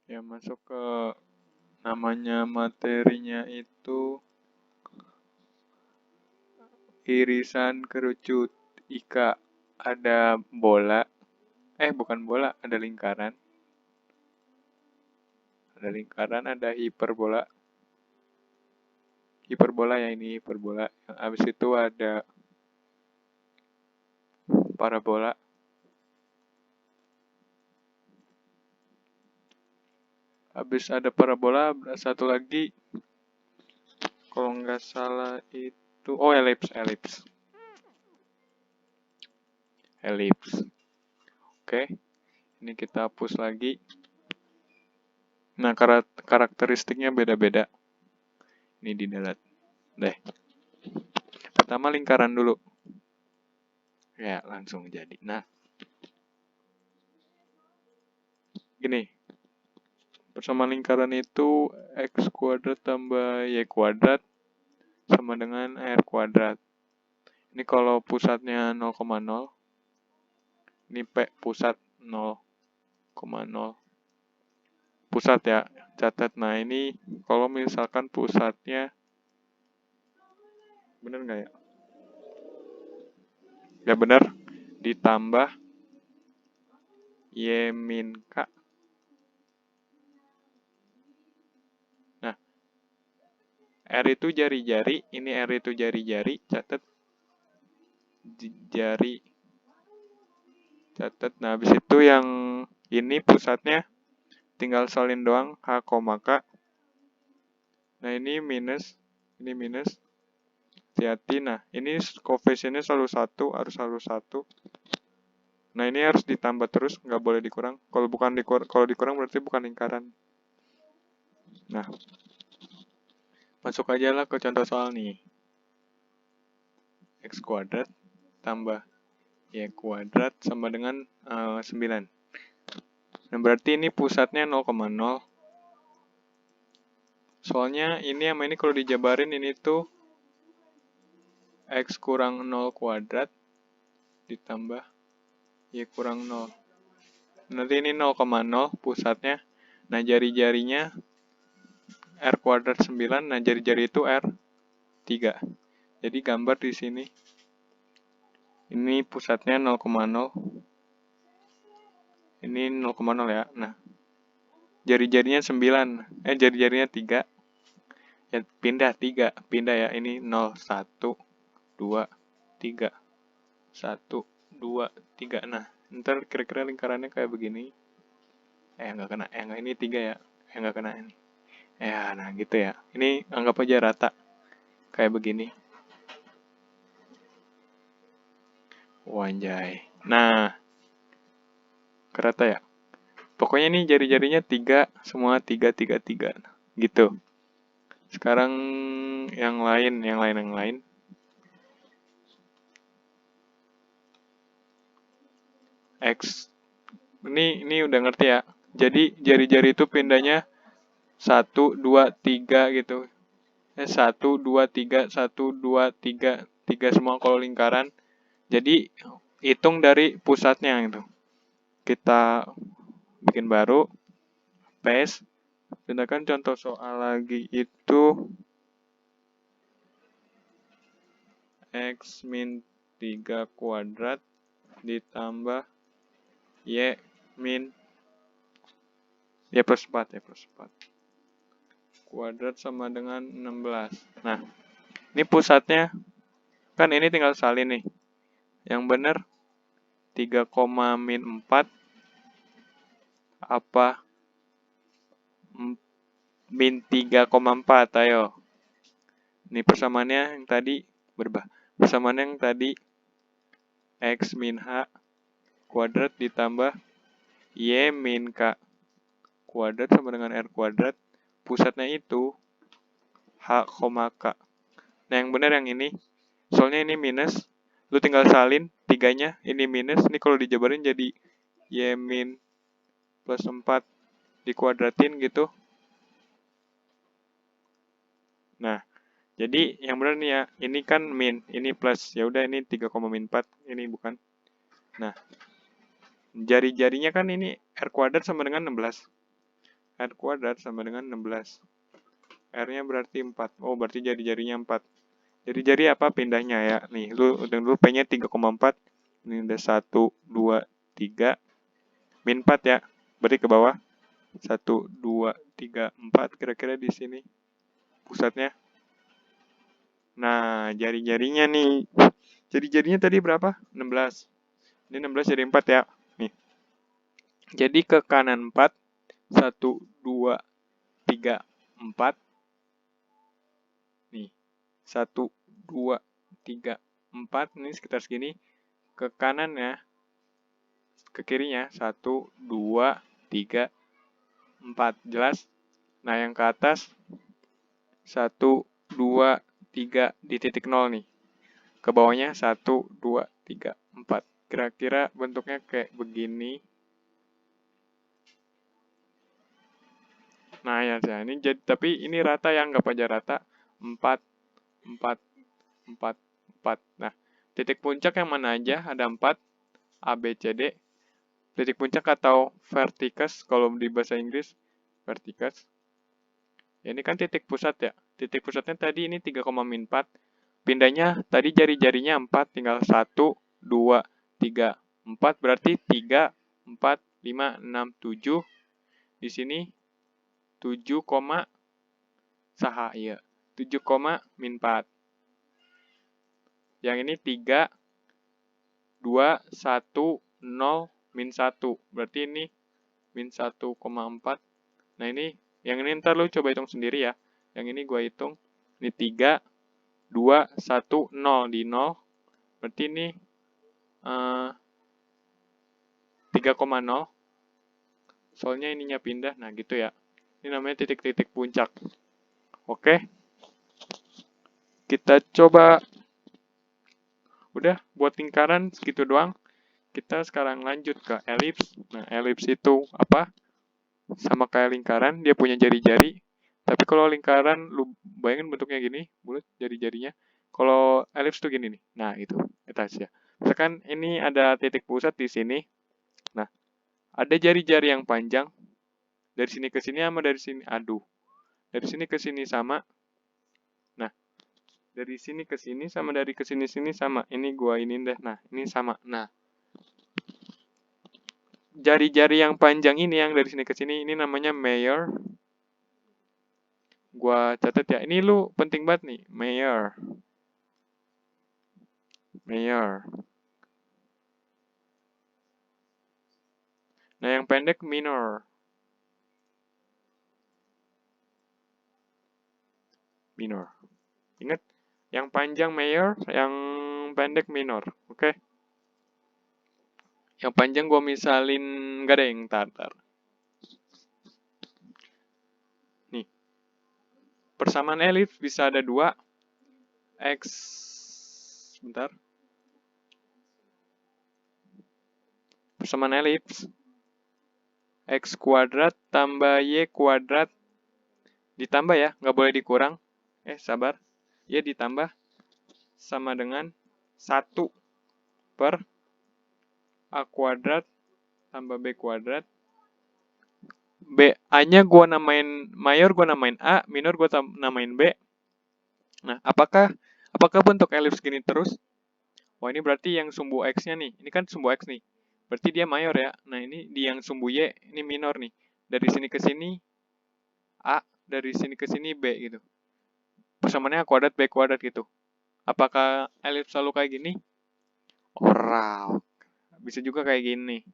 Ya, masuk ke namanya materinya itu irisan kerucut Ika. Ada bola, bukan bola, ada lingkaran. Ada lingkaran, ada hiperbola. Hiperbola ya, ini hiperbola. Yang habis itu ada parabola. Habis ada parabola, satu lagi kalau nggak salah itu, elips. Oke, ini kita hapus lagi. Nah, karakteristiknya beda-beda. Ini di delete. Deh. Pertama lingkaran dulu. Ya, langsung jadi. Nah, gini. Persamaan lingkaran itu x kuadrat tambah y kuadrat sama dengan r kuadrat. Ini kalau pusatnya 0,0. Ini P pusat 0,0. Pusat ya, catat. Nah, ini kalau misalkan pusatnya, bener nggak ya? Ya bener, ditambah y min k. Nah, R itu jari-jari, ini R itu jari-jari, catat jari. Catat. Nah, habis itu yang ini pusatnya tinggal salin doang, H, K. Nah, ini minus. Hati-hati. Nah, ini koefisiennya selalu 1, harus selalu 1. Nah, ini harus ditambah terus, nggak boleh dikurang. Kalau dikurang berarti bukan lingkaran. Nah, masuk aja lah ke contoh soal nih. X kuadrat tambah Y kuadrat sama dengan 9. Nah, berarti ini pusatnya 0,0. Soalnya ini sama ini kalau dijabarin ini tuh X kurang 0 kuadrat ditambah Y kurang 0. Nanti ini 0,0 pusatnya. Nah, jari-jarinya R kuadrat 9. Nah, jari-jari itu R 3. Jadi gambar di sini. Ini pusatnya 0,0. Ini 0,0 ya. Nah, jari-jarinya 9. Jari-jarinya 3. Ya, pindah 3. Pindah ya. Ini 0, 1, 2, 3. 1, 2, 3. Nah, ntar kira-kira lingkarannya kayak begini. Nggak kena. Nggak, ini 3 ya. Nggak kena ini. Ya, nah gitu ya. Ini anggap aja rata. Kayak begini. Wanjay. Nah, kerata ya. Pokoknya ini jari-jarinya 3. Semua 3, 3, 3. Gitu. Sekarang yang lain. X. Ini udah ngerti ya. Jadi jari-jari itu pindahnya 1, 2, 3 gitu. 1, 2, 3, 1, 2, 3. 3 semua kalau lingkaran. Jadi hitung dari pusatnya gitu. Kita bikin baru. Paste. Tindakan contoh soal lagi itu X min 3 kuadrat ditambah Y min Y plus 4. Kuadrat sama dengan 16. Nah, ini pusatnya, kan ini tinggal salin nih. Yang benar 3, min 4 apa min 3,4, ayo. Ini persamaannya yang tadi berubah. Persamaannya yang tadi X min H kuadrat ditambah Y min K kuadrat sama dengan R kuadrat. Pusatnya itu H, K. Nah, yang benar yang ini. Soalnya ini minus. Lu tinggal salin 3-nya. Ini minus. Ini kalau dijabarin jadi Y min plus 4 dikuadratin gitu. Nah, jadi yang benar nih ya, ini kan min, ini plus. Ya udah ini 3, min 4, ini bukan. Nah, jari-jarinya kan ini R kuadrat sama dengan 16. R kuadrat sama dengan 16. R-nya berarti 4. Oh, berarti jari-jarinya 4. Jari-jari apa pindahnya ya? Nih, lu udah dulu P-nya 3,4. Ini udah 1, 2, 3. Min 4 ya. Berarti ke bawah. 1, 2, 3, 4. Kira-kira di sini pusatnya. Nah, jari-jarinya nih. Jari-jarinya tadi berapa? 16. Ini 16 jadi 4 ya. Nih. Jadi ke kanan 4. 1, 2, 3, 4. Nih. 1, 2, 3, 4. Ini sekitar segini. Ke kanannya, ke kirinya. 1, 2, 3, 4. Jelas? Nah, yang ke atas. 1, 2, 3 di titik 0 nih. Ke bawahnya 1, 2, 3, 4. Kira-kira bentuknya kayak begini. Nah, ya, ini jadi, tapi ini rata ya, nggak aja rata. 4, 4, 4, 4. Nah, titik puncak yang mana aja? Ada 4, A, B, C, D. Titik puncak atau vertices, kalau di bahasa Inggris, vertices. Ya, ini kan titik pusat ya. Titik pusatnya tadi ini 3,4. Pindahnya tadi jari-jarinya 4, tinggal 1, 2, 3, 4. Berarti 3, 4, 5, 6, 7. Di sini 7, saha, iya. 7, min 4. Yang ini 3, 2, 1, 0, min 1. Berarti ini min 1,4. Nah ini, yang ini ntar lu coba hitung sendiri ya. Yang ini gua hitung. Ini 3, 2, 1, 0. Di 0. Berarti ini 3,0. Soalnya ininya pindah. Nah gitu ya. Ini namanya titik-titik puncak. Oke. Kita coba. Udah, buat lingkaran segitu doang. Kita sekarang lanjut ke elips. Nah, elips itu apa? Sama kayak lingkaran, dia punya jari-jari. Tapi kalau lingkaran, lu bayangin bentuknya gini, bulat jari-jarinya. Kalau elips tuh gini nih. Nah, itu aja. Misalkan ini ada titik pusat di sini. Nah, ada jari-jari yang panjang. Dari sini ke sini sama dari sini. Aduh. Dari sini ke sini sama. Nah, dari sini ke sini sama dari ke sini sama. Ini gua ini deh. Nah, ini sama. Nah, jari-jari yang panjang ini yang dari sini ke sini ini namanya major. Gua catat ya. Ini lu penting banget nih, major. Major. Nah, yang pendek minor. Minor. Ingat, yang panjang major, yang pendek minor. Oke? Yang panjang gua misalin enggak ada yang tar. Nih. Persamaan elips bisa ada 2. X. Bentar. Persamaan elips. X kuadrat tambah Y kuadrat. Ditambah ya, nggak boleh dikurang. Sabar. Ya, ditambah sama dengan 1 per A kuadrat tambah B kuadrat. A-nya gue namain mayor, gue namain A, minor gue namain B. Nah, apakah bentuk elips gini terus? Wah, ini berarti yang sumbu X-nya nih. Ini kan sumbu X nih. Berarti dia mayor ya. Nah, ini di yang sumbu Y, ini minor nih. Dari sini ke sini A, dari sini ke sini B gitu. Persamaannya A kuadrat, B kuadrat gitu. Apakah elips selalu kayak gini? Orang. Bisa juga kayak gini.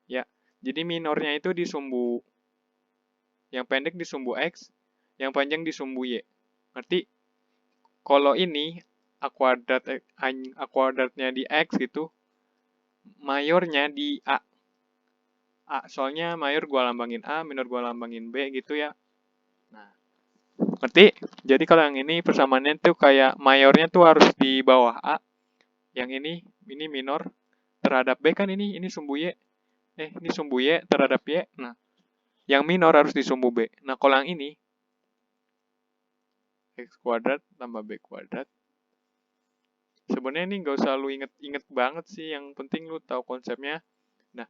Ya, jadi minornya itu di sumbu. Yang pendek di sumbu X, yang panjang di sumbu Y. Berarti kalau ini A kuadratnya di X gitu, mayornya di A. Soalnya mayor gua lambangin A, minor gua lambangin B gitu ya. Nah, berarti jadi kalau yang ini persamaannya tuh kayak mayornya tuh harus di bawah A. Yang ini minor terhadap B kan ini sumbu Y. Ini sumbu Y terhadap Y. Nah, yang minor harus di sumbu B. Nah, kalau yang ini X kuadrat tambah B kuadrat. Sebenarnya ini nggak usah lu inget banget sih. Yang penting lu tahu konsepnya. Nah,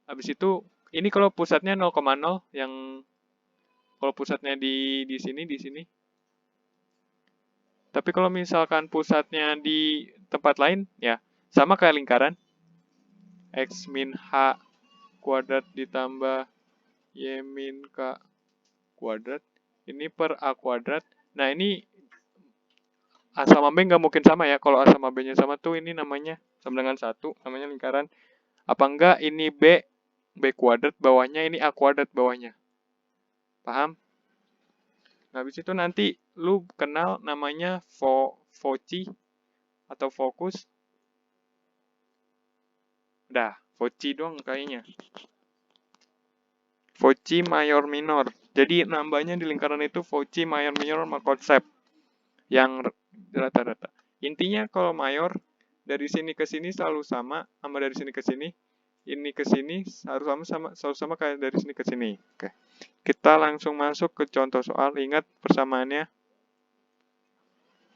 habis itu ini kalau pusatnya 0,0 yang Kalau pusatnya di sini, di sini. Tapi kalau misalkan pusatnya di tempat lain, ya sama kayak lingkaran. X min H kuadrat ditambah Y min K kuadrat. Ini per A kuadrat. Nah, ini A sama B nggak mungkin sama ya. Kalau A sama B-nya sama tuh ini namanya sama dengan 1, namanya lingkaran. Apa enggak ini B kuadrat bawahnya, ini A kuadrat bawahnya. Paham? Nah, habis itu nanti lu kenal namanya Fauci atau fokus. Udah, Fauci doang kayaknya. Fauci mayor minor. Jadi nambahnya di lingkaran itu Fauci mayor minor sama konsep yang rata-rata. Intinya kalau mayor dari sini ke sini selalu sama dari sini ke sini. Ini ke sini harus selalu sama kayak dari sini ke sini. Oke. Kita langsung masuk ke contoh soal. Ingat persamaannya.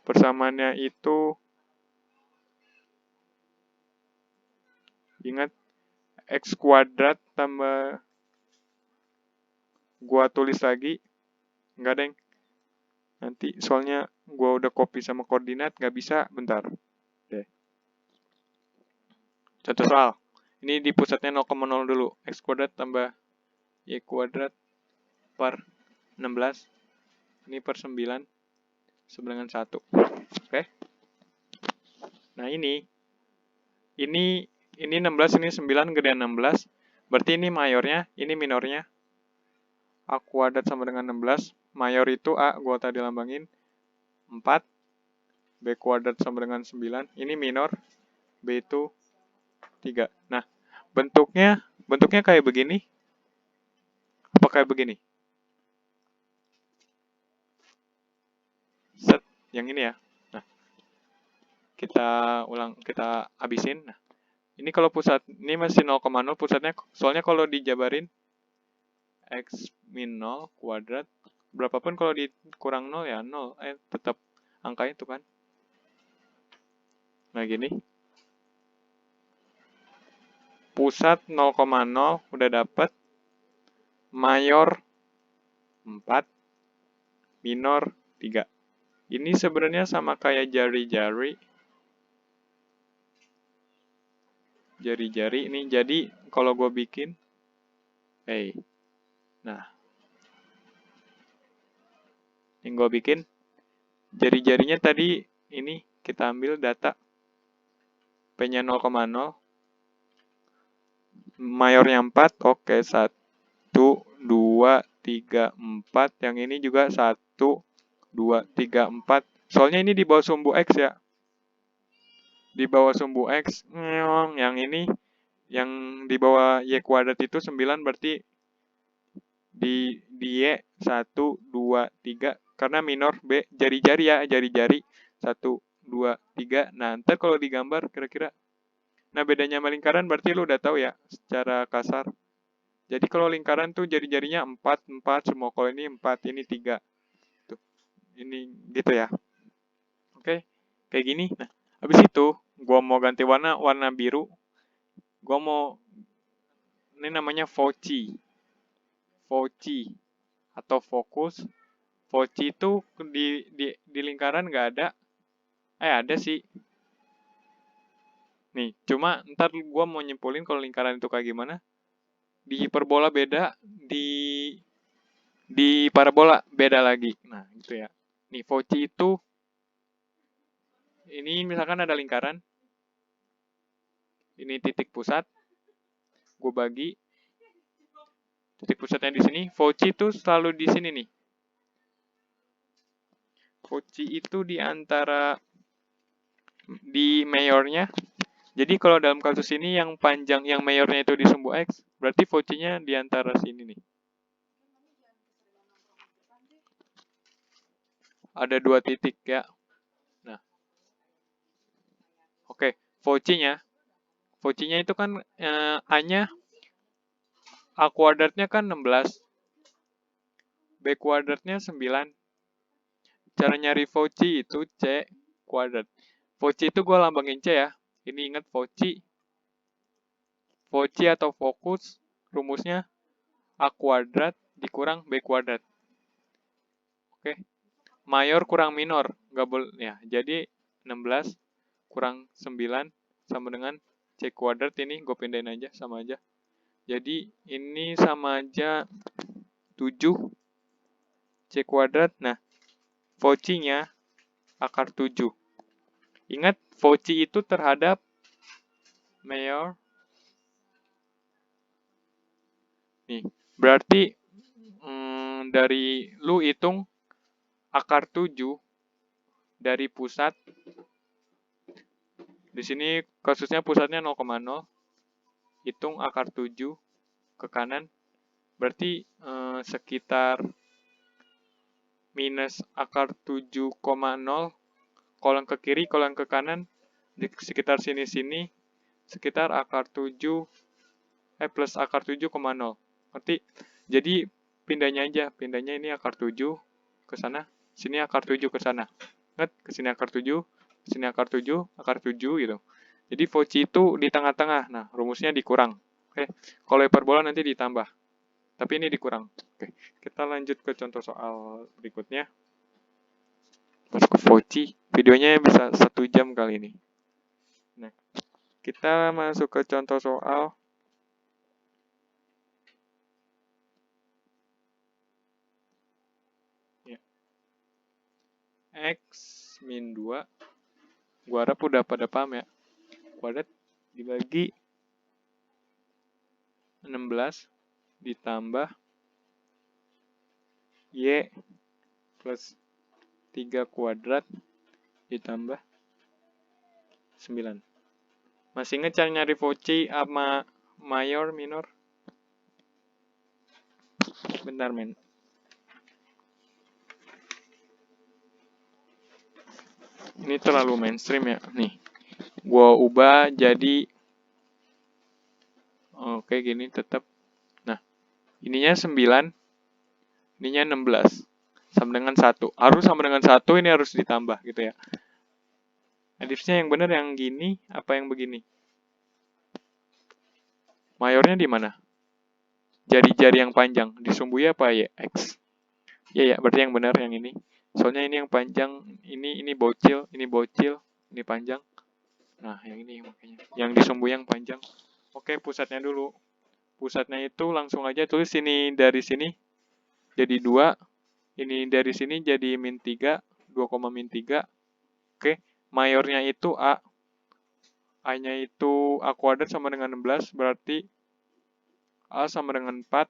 Persamaannya itu ingat X kuadrat tambah gua tulis lagi. Enggak, Deng. Nanti soalnya gua udah copy sama koordinat, nggak bisa. Bentar. Deh. Contoh soal. Ini di pusatnya 0,0 dulu. X kuadrat tambah Y kuadrat per 16. Ini per 9. Sama dengan 1. Oke. Nah, ini 16, ini 9, gedean 16. Berarti ini mayornya, ini minornya. A kuadrat sama dengan 16. Mayor itu A, gua tadi lambangin. 4. B kuadrat sama dengan 9. Ini minor. B itu 3. Nah, bentuknya kayak begini. Apa kayak begini? Set, yang ini ya. Nah, kita habisin. Nah, ini kalau pusat, ini masih 0,0 pusatnya, soalnya kalau dijabarin X min 0 kuadrat, berapapun kalau dikurang 0 ya 0, tetap angka itu kan. Nah, gini. Pusat 0,0 udah dapet, mayor 4, minor 3. Ini sebenarnya sama kayak jari-jari. Jari-jari ini, jadi kalau gue bikin, nah, yang gue bikin, jari-jarinya tadi, ini kita ambil data, P-nya 0,0, mayornya 4, oke, 1, 2, 3, 4, yang ini juga 1, 2, 3, 4, soalnya ini di bawah sumbu X ya, di bawah sumbu X, yang ini, yang di bawah Y kuadrat itu 9, berarti di Y 1, 2, 3, karena minor B, jari-jari ya, jari-jari, 1, 2, 3, nah ntar kalau digambar kira-kira, nah bedanya sama lingkaran berarti lu udah tahu ya, secara kasar. Jadi kalau lingkaran tuh jari-jarinya 4, 4 semua, kalau ini 4, ini 3. Tuh, ini gitu ya. Oke, kayak gini. Nah, habis itu gua mau ganti warna biru. Gua mau, ini namanya Fauci. Fauci atau fokus. Fauci itu di lingkaran nggak ada. Ada sih. Nih, cuma ntar gua mau nyimpulin kalau lingkaran itu kayak gimana. Di hiperbola beda, di parabola beda lagi. Nah, gitu ya. Nih, Fauci itu, ini misalkan ada lingkaran. Ini titik pusat. Gue bagi. Titik pusatnya di sini. Fauci itu selalu di sini nih. Fauci itu di antara, di mayornya. Jadi kalau dalam kasus ini yang panjang, yang mayornya itu di sumbu X, berarti Fauci-nya di antara sini nih. Ada 2 titik ya. Nah, oke, Fauci-nya itu kan A-nya, A kuadratnya kan 16. B kuadratnya 9. Cara nyari Fauci itu C kuadrat. Fauci itu gue lambangin C ya. Ini ingat Fauci. Fauci atau fokus, rumusnya A kuadrat dikurang B kuadrat. Oke. Mayor kurang minor. Nggak boleh. Ya, jadi 16 kurang 9 sama dengan C kuadrat ini. Gue pindahin aja, sama aja. Jadi ini sama aja 7 C kuadrat. Nah, Fauci-nya akar 7. Ingat, Fauci itu terhadap mayor. Nih, berarti dari lu hitung akar 7 dari pusat. Di sini kasusnya pusatnya 0,0. Hitung akar 7 ke kanan. Berarti sekitar minus akar 7,0. Kalau yang ke kiri, kalau yang ke kanan, di sekitar sini-sini, sekitar akar 7, plus akar 7,0. Berarti, jadi pindahnya aja. Pindahnya ini akar 7 ke sana, sini akar 7 ke sana. Ingat, ke sini akar 7, ke sini akar 7, akar 7 gitu. Jadi Fauci itu di tengah-tengah. Nah, rumusnya dikurang. Oke. Kalau hiperbola nanti ditambah. Tapi ini dikurang. Oke. Kita lanjut ke contoh soal berikutnya. Masuk ke Fauci. Videonya bisa 1 jam kali ini. Nah, kita masuk ke contoh soal. Ya. X min 2. Gua harap udah pada paham ya. Kuadrat dibagi 16 ditambah Y plus 3 kuadrat ditambah 9. Masih ingat cara nyari Fauci sama mayor, minor? Bentar, men. Ini terlalu mainstream ya. Nih. Gua ubah jadi oke, gini tetap. Nah, ininya 9, ininya 16. Sama dengan 1. Harus sama dengan 1, ini harus ditambah gitu ya. Adifnya yang benar yang gini, apa yang begini? Mayornya di mana? Jari-jari yang panjang. Disumbui apa ya? X. Ya, berarti yang benar yang ini. Soalnya ini yang panjang, ini bocil, ini panjang. Nah, yang ini makanya. Yang disumbui yang panjang. Oke, pusatnya dulu. Pusatnya itu langsung aja tulis ini dari sini jadi 2. Ini dari sini jadi min 3, 2, min 3. Oke, mayornya itu A. A-nya itu A kuadrat sama dengan 16, berarti A sama dengan 4.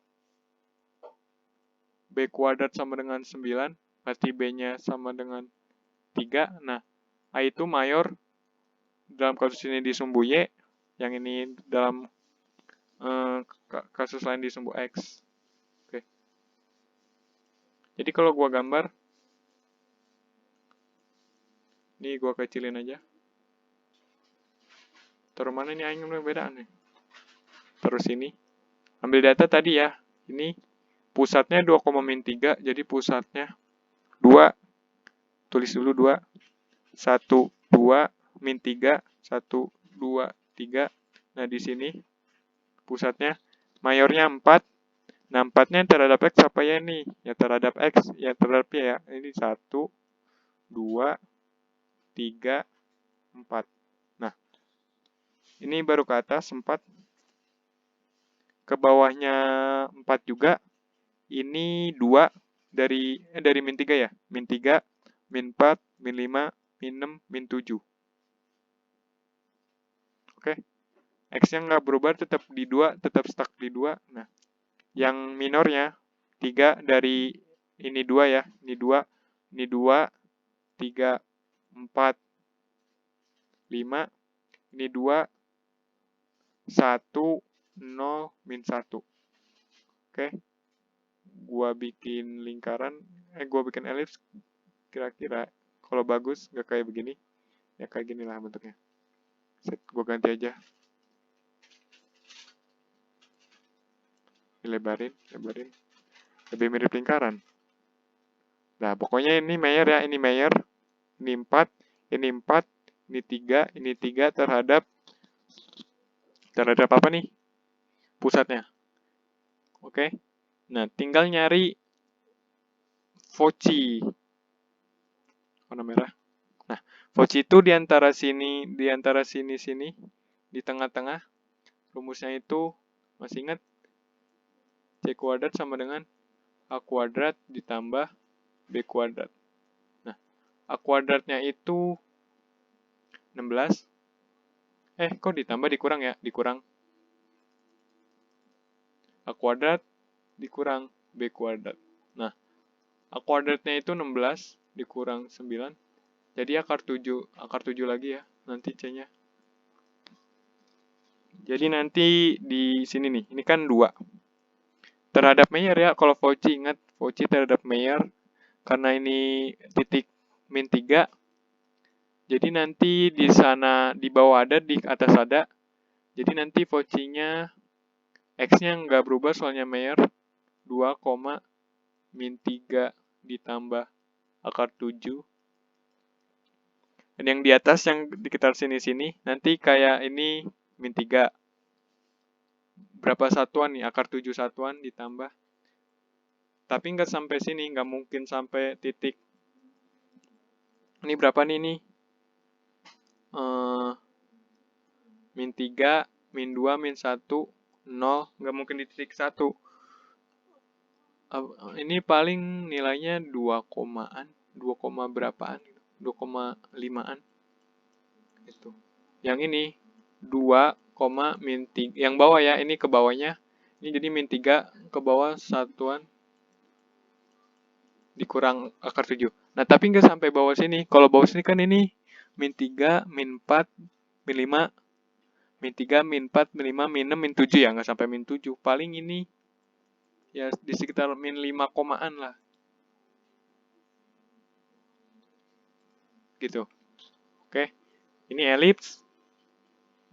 B kuadrat sama dengan 9, berarti B-nya sama dengan 3. Nah, A itu mayor, dalam kasus ini disumbu Y, yang ini dalam kasus lain disumbu X. Oke. Jadi kalau gua gambar, ini gua kecilin aja. Taruh mana ini aing beda nih. Terus ini. Ambil data tadi ya. Ini pusatnya 2, min 3, jadi pusatnya 2. Tulis dulu 2. 1, 2, min 3, 1, 2, 3. Nah, di sini pusatnya mayornya 4. Nah, 4-nya terhadap X apa ya nih? Ya terhadap X, ya terhadap Y ya. Ini 1, 2, 3, 4. Nah, ini baru ke atas 4. Ke bawahnya 4 juga. Ini 2 dari min 3 ya. Min 3, min 4, min 5, min 6, min 7. Oke. X-nya nggak berubah, tetap di 2, tetap stuck di 2. Nah, yang minornya 3 dari ini 2 ya. Ini 2, ini 2, 3, 4, 5. Ini 2, 1, 0, min 1. Oke. Gua bikin lingkaran, gua bikin elips. Kira-kira kalau bagus, nggak kayak begini. Ya kayak gini lah bentuknya. Set, gua ganti aja. Lebarin. Lebih mirip lingkaran. Nah, pokoknya ini mayor ya, ini mayor. Ini 4, ini 4, ini 3, ini 3 terhadap apa nih? Pusatnya. Oke. Nah, tinggal nyari Fauci. Warna merah. Nah, Fauci itu di antara sini, sini, di tengah-tengah. Rumusnya itu, masih ingat? C kuadrat sama dengan A kuadrat ditambah B kuadrat. Nah, A kuadratnya itu 16. Kok ditambah dikurang ya? Dikurang. A kuadrat dikurang B kuadrat. Nah, A kuadratnya itu 16 dikurang 9. Jadi akar 7 lagi ya, nanti C-nya. Jadi nanti di sini nih, ini kan 2. Terhadap Mayer ya, kalau Fauci ingat, Fauci terhadap Mayer, karena ini titik min 3, jadi nanti di sana, di bawah ada, di atas ada, jadi nanti Fauci-nya, X-nya nggak berubah soalnya Mayer, 2, min 3 ditambah akar 7. Dan yang di atas, yang di sekitar sini-sini, nanti kayak ini min 3. Berapa satuan nih? Akar 7 satuan ditambah. Tapi nggak sampai sini, nggak mungkin sampai titik. Ini berapa nih? Min 3, min 2, min 1, 0. Nggak mungkin di titik 1. Ini paling nilainya 2 komaan. 2, berapaan? 2,5an. Itu. Yang ini 2, min 3. Yang bawah ya, ini ke bawahnya. Ini jadi min 3 ke bawah satuan dikurang akar 7. Nah, tapi nggak sampai bawah sini. Kalau bawah sini kan ini min 3, min 4, min 5, min 3, min 4, min 5, min 6, min 7 ya. Nggak sampai min 7. Paling ini ya di sekitar min 5 komaan lah. Gitu. Oke. Ini elips.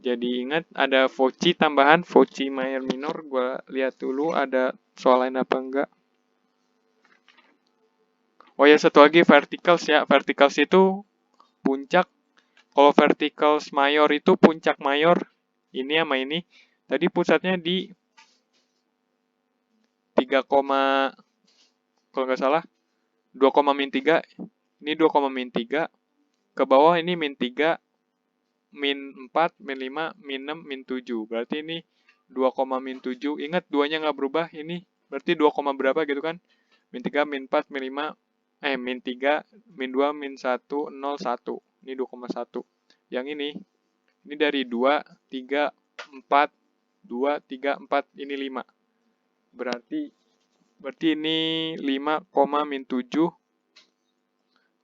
Jadi ingat ada Fauci tambahan, Fauci Mayer minor. Gua lihat dulu ada soal lain apa enggak. Oh ya, satu lagi verticals ya. Verticals itu puncak. Kalau verticals mayor itu puncak mayor. Ini sama ini. Tadi pusatnya di 3, kalau nggak salah 2, min 3. Ini 2, min 3. Ke bawah ini min 3, min 4, min 5, min 6, min 7. Berarti ini 2, min 7. Ingat 2-nya nggak berubah. Ini berarti 2, berapa gitu kan. Min 3, min 4, min 5, min 3, min 2, min 1, 0, 1. Ini 2,1. Yang ini dari 2, 3, 4, 2, 3, 4, ini 5. Berarti ini 5, min 7.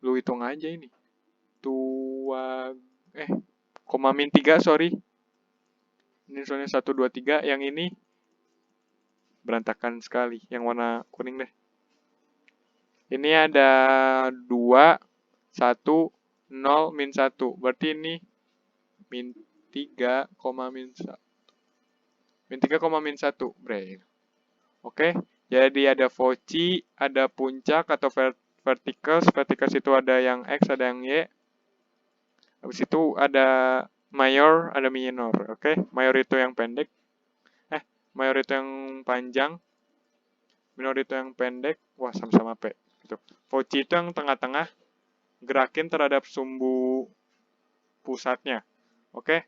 Lu hitung aja ini. Min 3, sorry. Ini soalnya 1, 2, 3. Yang ini berantakan sekali. Yang warna kuning deh. Ini ada 2, 1, 0, min 1. Berarti ini min 3, min 1. Min 3, min 1. Oke. Jadi ada Fauci, ada puncak atau verticals. Verticals itu ada yang X, ada yang Y. Habis itu ada mayor, ada minor. Oke. Mayor itu yang pendek. Mayor itu yang panjang. Minor itu yang pendek. Wah, sama-sama P. Gitu. Fauci itu yang tengah-tengah. Gerakin terhadap sumbu pusatnya. Oke.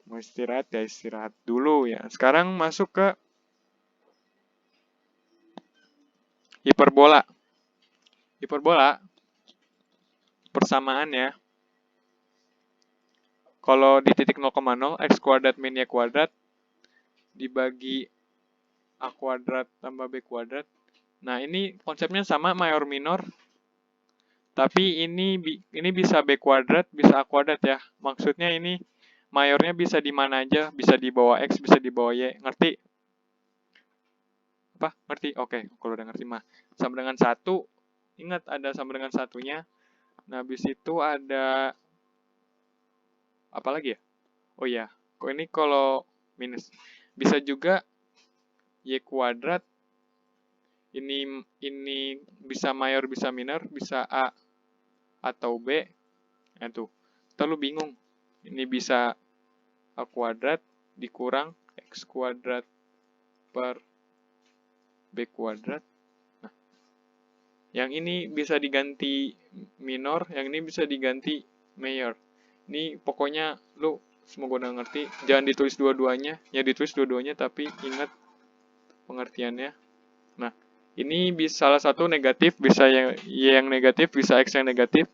Mau istirahat ya istirahat dulu ya. Sekarang masuk ke hiperbola. Hiperbola persamaannya kalau di titik 0,0 x kuadrat min y kuadrat dibagi a kuadrat tambah b kuadrat. Nah, ini konsepnya sama mayor minor. Tapi ini bisa b kuadrat, bisa a kuadrat ya. Maksudnya ini mayornya bisa di mana aja, bisa di bawah x, bisa di bawah y. Ngerti? Apa? Ngerti? Oke, kalau udah ngerti mah. Sama dengan 1, ingat ada sama dengan satunya. Nah, habis itu ada apa lagi ya? Oh iya, kok ini kalau minus. Bisa juga y kuadrat. Ini bisa mayor, bisa minor, bisa a atau b. Nah tuh, terlalu bingung. Ini bisa a kuadrat dikurang x kuadrat per b kuadrat. Nah, Yang ini bisa diganti minor, yang ini bisa diganti mayor. Ini pokoknya lu semoga udah ngerti. Jangan ditulis dua-duanya, ya ditulis dua-duanya tapi ingat pengertiannya. Nah, ini bisa salah satu negatif, bisa yang negatif, bisa X yang negatif.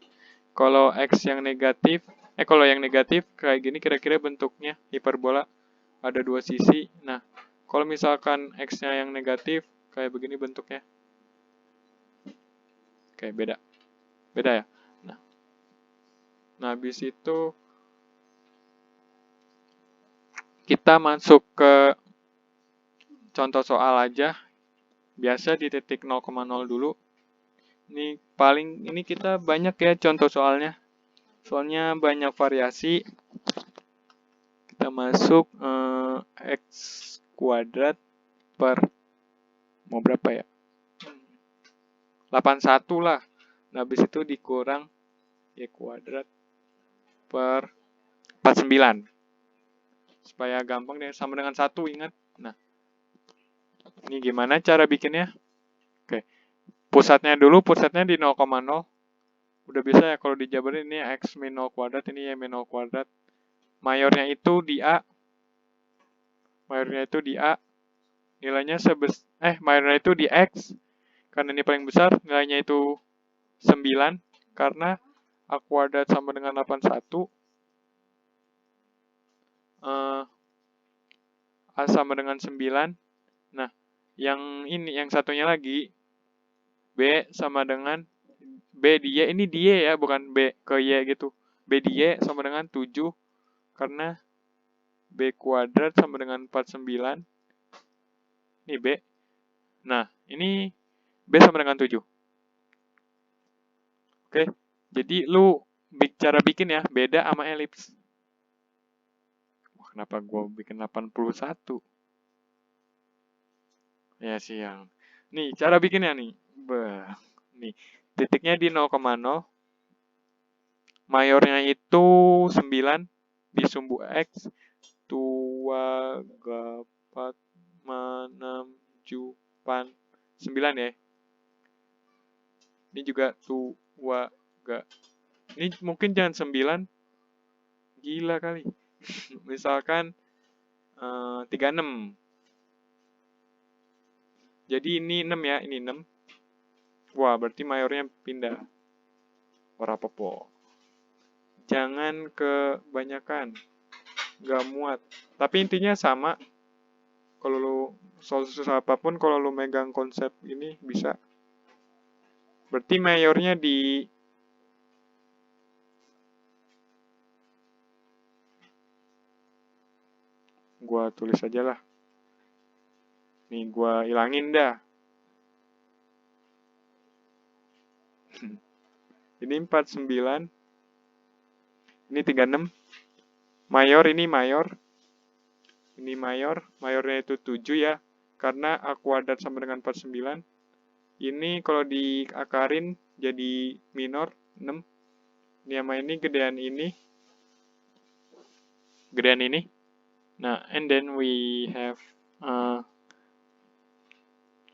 Kalau X yang negatif, kalau yang negatif kayak gini kira-kira bentuknya hiperbola, ada dua sisi. Nah, kalau misalkan X-nya yang negatif, kayak begini bentuknya. Kayak beda. Beda ya? Nah, habis itu kita masuk ke contoh soal aja. Biasa di titik 0,0 dulu. Ini kita banyak ya contoh soalnya. Soalnya banyak variasi. Kita masuk X kuadrat per mau berapa ya? 81 lah. Nah, habis itu dikurang Y kuadrat per 49. Supaya gampang deh, sama dengan 1, ingat. Nah, ini gimana cara bikinnya? Oke, pusatnya di 0,0. Udah bisa ya kalau dijabarin, ini X min 0 kuadrat, ini Y min 0 kuadrat. Mayornya itu di A. Nilainya mayornya itu di X. Karena ini paling besar, nilainya itu 9. Karena A kuadrat sama dengan 81. A sama dengan 9. Nah, yang satunya lagi, B sama dengan B di Y, ini di Y ya, bukan B ke Y gitu. B di Y sama dengan 7, karena B kuadrat sama dengan 49. Ini B. Nah, ini B sama dengan 7. Oke, jadi lu cara bikin ya, beda sama elips. Wah, kenapa gue bikin 81? Ya siang. Nih, cara bikinnya nih. Nih, titiknya di 0,0. Mayornya itu 9 di sumbu X. 2, 4, 6, 7, 9 ya. Ini juga 2, ini mungkin jangan 9. Gila kali. Misalkan 36. Jadi ini 6 ya, ini 6. Wah, berarti mayornya pindah. Ora popo. Jangan kebanyakan. Gak muat. Tapi intinya sama. Kalau lu soal susah apapun, kalau lu megang konsep ini bisa. Berarti mayornya di gua tulis aja lah. Nih gua ilangin dah. Ini 49. Ini 36. Mayor ini mayor. Ini mayor. Mayornya itu 7 ya. Karena A kuadrat sama dengan 49. Ini kalau diakarin jadi minor 6. Ini sama ini gedean ini. Gedean ini. Nah, and then we have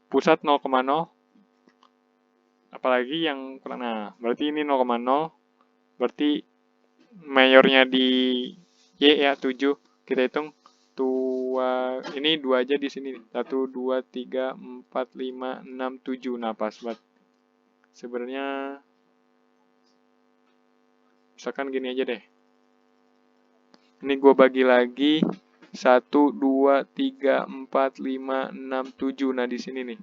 pusat 0,0. Apalagi yang kurang. Nah, berarti ini 0,0. Berarti mayornya di Y ya, 7. Kita hitung. Ini 2 aja di sini. 1, 2, 3, 4, 5, 6, 7. Nah, pas banget. Sebenarnya misalkan gini aja deh. Ini gue bagi lagi. 1, 2, 3, 4, 5, 6, 7. Nah, di sini nih.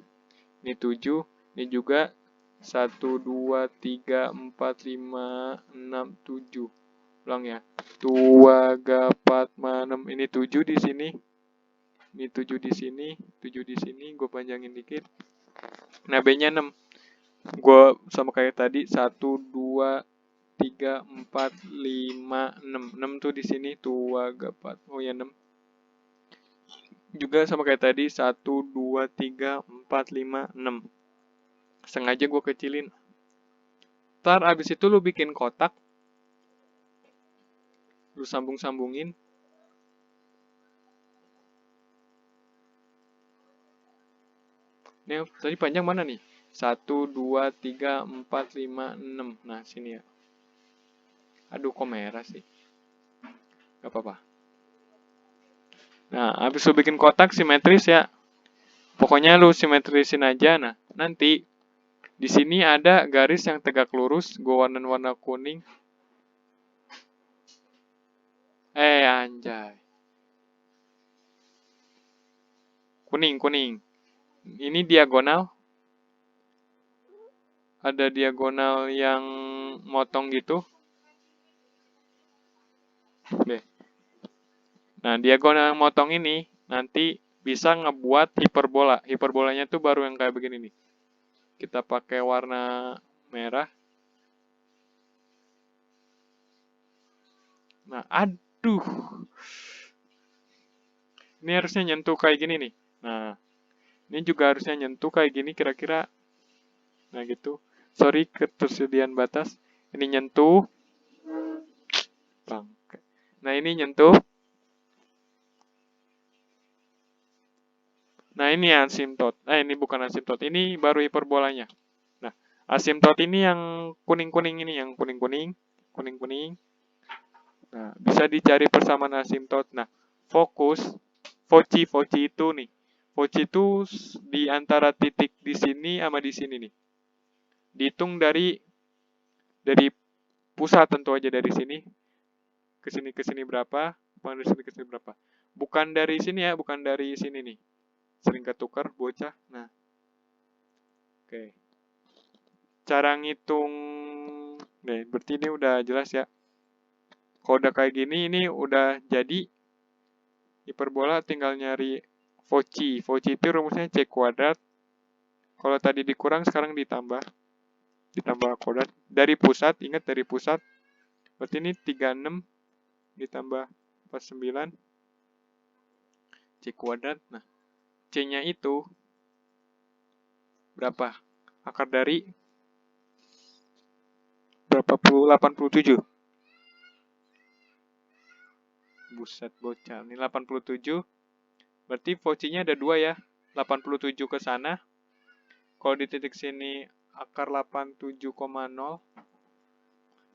Ini 7. Ini juga 1, 2, 3, 4, 5, 6, 7. Ulang ya. 2, 3, 4, 5, 6. Ini 7 di sini. Ini 7 di sini. 7 di sini. Gue panjangin dikit. Nah, B-nya 6. Gue sama kayak tadi. 1, 2, 3, 4, 5, 6. 6 tuh di sini. 2, 3, 4. Oh ya, 6. Juga sama kayak tadi. 1, 2, 3, 4, 5, 6. Sengaja gue kecilin. Ntar abis itu lu bikin kotak. Lu sambung-sambungin. Nih, tadi panjang mana nih? 1, 2, 3, 4, 5, 6. Nah, sini ya. Aduh, kok merah sih? Gak apa-apa. Nah, habis lu bikin kotak simetris ya. Pokoknya lu simetrisin aja. Nah, nanti di sini ada garis yang tegak lurus. Gua warna kuning. Anjay. Kuning. Ini diagonal. Ada diagonal yang motong gitu. Oke. Nah, diagonal yang motong ini nanti bisa ngebuat hiperbola. Hiperbolanya tuh baru yang kayak begini nih. Kita pakai warna merah. Nah, aduh. Ini harusnya nyentuh kayak gini nih. Nah, ini juga harusnya nyentuh kayak gini kira-kira. Nah, gitu. Sorry, ketersediaan batas. Ini nyentuh. Bangke. Nah, ini nyentuh. Nah, ini asimtot. Ini bukan asimtot. Ini baru hiperbolanya. Nah, asimtot ini yang kuning-kuning ini. Yang kuning-kuning. Kuning-kuning. Nah, bisa dicari persamaan asimtot. Nah, fokus. Voci itu nih. Voci itu di antara titik di sini sama di sini nih. Dihitung dari pusat tentu aja dari sini ke sini berapa, bukan dari sini ke sini berapa. Bukan dari sini ya, bukan dari sini nih. Sering ketukar bocah. Nah. Oke. Cara ngitung nih, berarti ini udah jelas ya. Kalau udah kayak gini ini udah jadi hiperbola, tinggal nyari Voci. Voci itu rumusnya C kuadrat. Kalau tadi dikurang sekarang ditambah kuadrat. Dari pusat, ingat dari pusat. Berarti ini 36 ditambah 49 C kuadrat. Nah, C-nya itu berapa? Akar dari berapa 87. Buset bocah. Ini 87. Berarti Voci-nya ada 2 ya. 87 ke sana. Kalau di titik sini akar 87,0.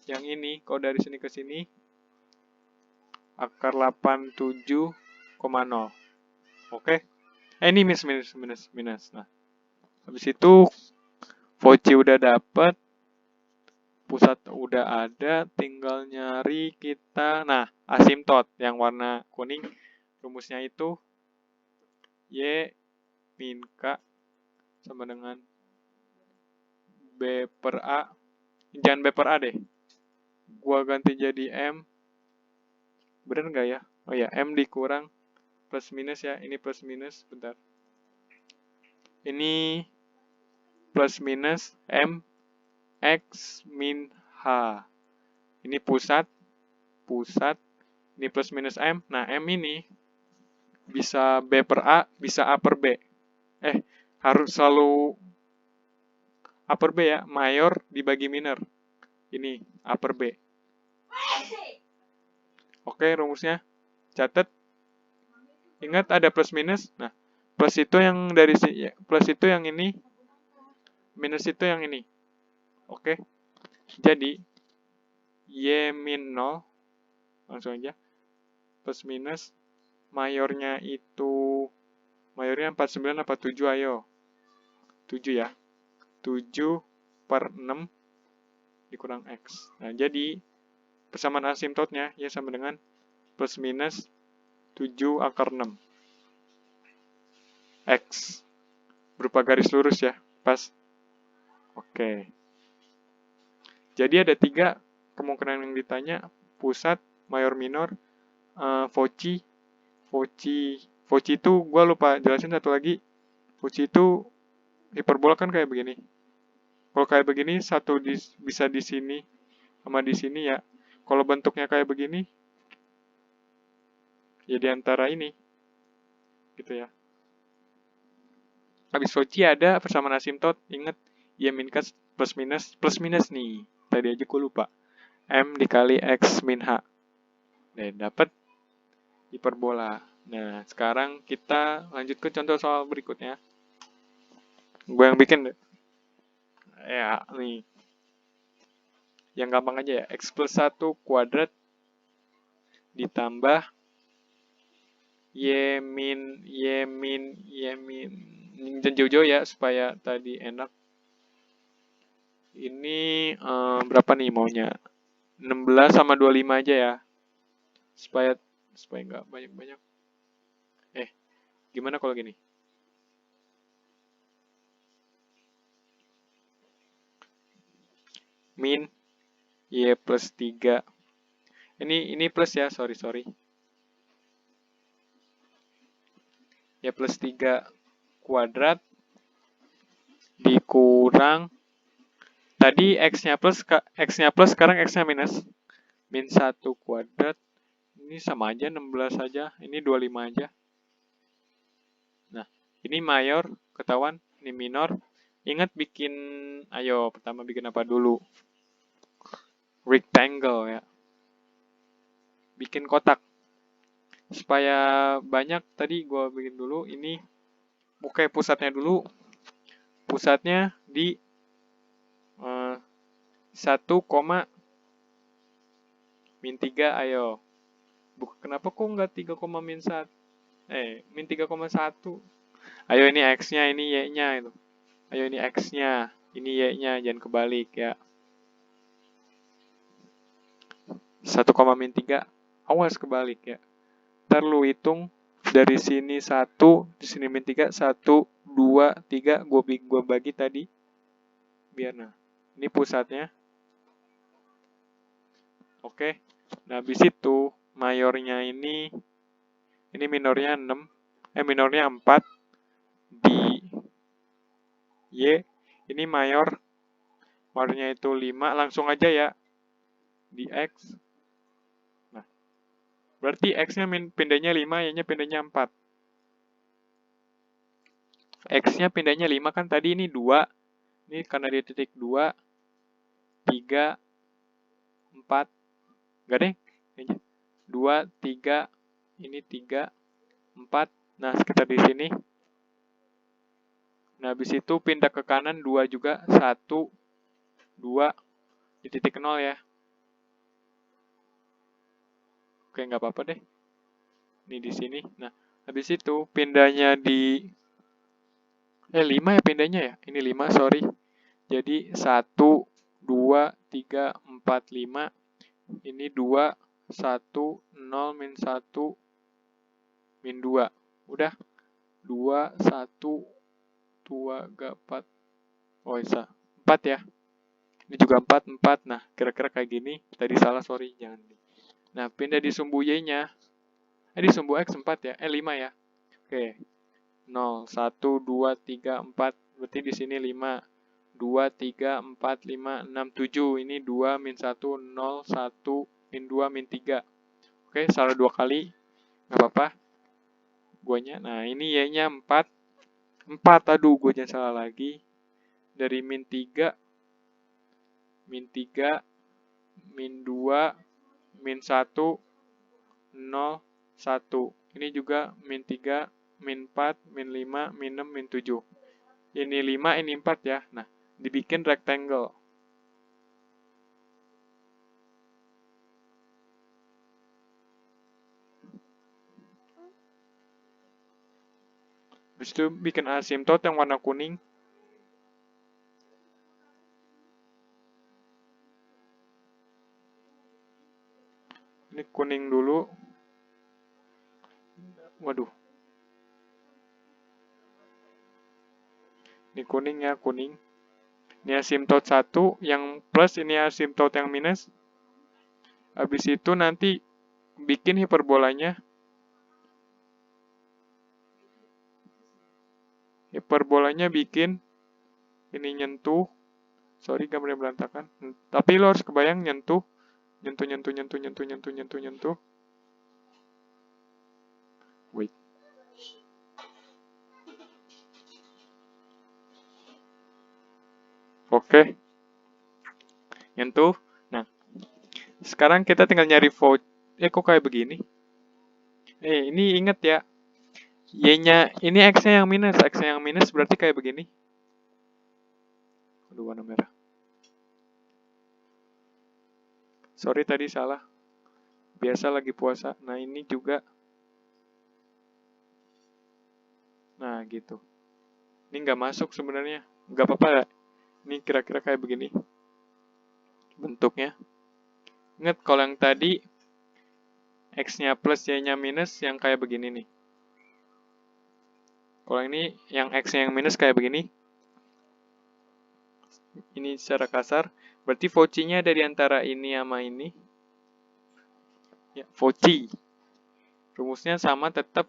Yang ini, kalau dari sini ke sini, akar 87,0. Oke. Ini minus. Nah, habis itu Voci udah dapet, pusat udah ada, tinggal nyari kita. Nah, asimtot yang warna kuning, rumusnya itu Y min K sama dengan B per A. Jangan B per A deh. Gua ganti jadi M. Bener nggak ya? Oh ya, M dikurang plus minus ya. Ini plus minus, bentar. Ini plus minus M X min H. Ini pusat. Ini plus minus M. Nah, M ini bisa B per A, bisa A per B. Harus selalu A per B ya. Mayor dibagi minor. Ini A per B. Oke, rumusnya. Catat. Ingat ada plus minus. Nah, plus itu yang dari sini, plus itu yang ini, minus itu yang ini. Oke. Jadi Y min 0, langsung aja. Plus minus, mayornya 49 apa 7, ayo. 7 ya. 7 per 6 dikurang X. Nah, jadi persamaan asimtotnya ya sama dengan plus minus 7 akar 6. X. Berupa garis lurus ya. Pas. Oke. Jadi ada 3 kemungkinan yang ditanya. Pusat, mayor, minor, Voci. Voci itu gue lupa jelasin satu lagi. Voci itu hiperbola kan kayak begini. Kalau kayak begini satu bisa di sini sama di sini ya. Kalau bentuknya kayak begini ya di antara ini. Gitu ya. Habis Voci ada persamaan asimtot, ingat Y min K plus minus nih. Tadi aja gue lupa. M dikali X min H. Dan dapat hiperbola. Nah, sekarang kita lanjut ke contoh soal berikutnya. Gue yang bikin deh. Ya, nih. Yang gampang aja ya. X plus 1 kuadrat ditambah Y min. Jangan jauh-jauh ya, supaya tadi enak. Ini berapa nih maunya? 16 sama 25 aja ya. Supaya nggak banyak-banyak. Gimana kalau gini? Min Y plus 3. Ini plus ya, sorry. Y plus 3 kuadrat dikurang tadi X-nya plus, sekarang X-nya minus. Min 1 kuadrat. Ini sama aja, 16 aja. Ini 25 aja. Nah, ini mayor, ketahuan. Ini minor. Ingat pertama bikin apa dulu? Rectangle ya. Bikin kotak. Supaya banyak, tadi gue bikin dulu. Ini, oke, pusatnya dulu. Pusatnya di 1, min 3, ayo. Kenapa kok nggak 3, min 1? Min 3,1. Ayo ini X-nya, ini Y-nya itu. Ayo ini X-nya, ini Y-nya, jangan kebalik ya. 1, min 3, awas kebalik ya. Ntar lu hitung dari sini 1, di sini min 3, 1, 2, 3, gue bagi tadi. Biar nah. Ini pusatnya. Oke. Nah, habis itu mayornya ini minornya 6, minornya 4 di Y, ini mayornya itu 5, langsung aja ya di X. Nah, berarti X-nya pindahnya 5, Y-nya pindahnya 4. X-nya pindahnya 5 kan tadi, ini 2. Ini karena dia titik 2, 3, 4. Enggak deh. 2, 3, ini 3, 4. Nah, sekitar di sini. Nah, habis itu pindah ke kanan 2 juga. 1, 2, di titik 0 ya. Oke, nggak apa-apa deh. Ini di sini. Nah, habis itu pindahnya di 5 ya pindahnya ya. Ini 5, sorry. Jadi 1, 2, 3, 4, 5. Ini 2, 1, 0, min 1, min 2. Udah. 2, 1, 2, 3, 4. Oh, bisa. 4 ya. Ini juga 4, 4. Nah, kira-kira kayak gini. Tadi salah, sorry. Jangan. Nah, pindah di sumbu Y-nya. Di sumbu X 4 ya. 5 ya. Oke. 0, 1, 2, 3, 4. Berarti di sini 5. 2, 3, 4, 5, 6, 7. Ini 2, min 1, 0, 1, min 2, min 3. Oke, salah 2 kali. Nggak apa-apa. Guanya. Nah, ini Y-nya 4. 4, aduh, gue jangan salah lagi. Dari min 3, min 3, min 2, min 1, 0, 1. Ini juga min 3, min 4, min 5, min 6, min 7. Ini 5, ini 4 ya. Nah, dibikin rectangle. Habis itu bikin asimtot yang warna kuning. Ini kuning dulu. Waduh. Ini kuning ya, kuning. Ini asimtot 1, yang plus, ini asimtot yang minus. Habis itu nanti bikin hiperbolanya. Hiperbolanya bikin ini nyentuh. Sorry gambarnya berantakan. Tapi lo harus kebayang nyentuh. Nyentuh. Wait. Oke. Nyentuh. Nah. Sekarang kita tinggal nyari vote. Kok kayak begini? Ini inget ya. Y-nya, ini X-nya yang minus. X-nya yang minus berarti kayak begini. Aduh, warna merah. Sorry tadi salah. Biasa lagi puasa. Nah, ini juga. Nah, gitu. Ini nggak masuk sebenarnya. Nggak apa-apa. Ini kira-kira kayak begini bentuknya. Ingat kalau yang tadi X-nya plus, Y-nya minus yang kayak begini nih. Kalau ini yang X-nya yang minus kayak begini. Ini secara kasar. Berarti Fauci-nya ada di antara ini sama ini. Ya, Fauci. Rumusnya sama tetap.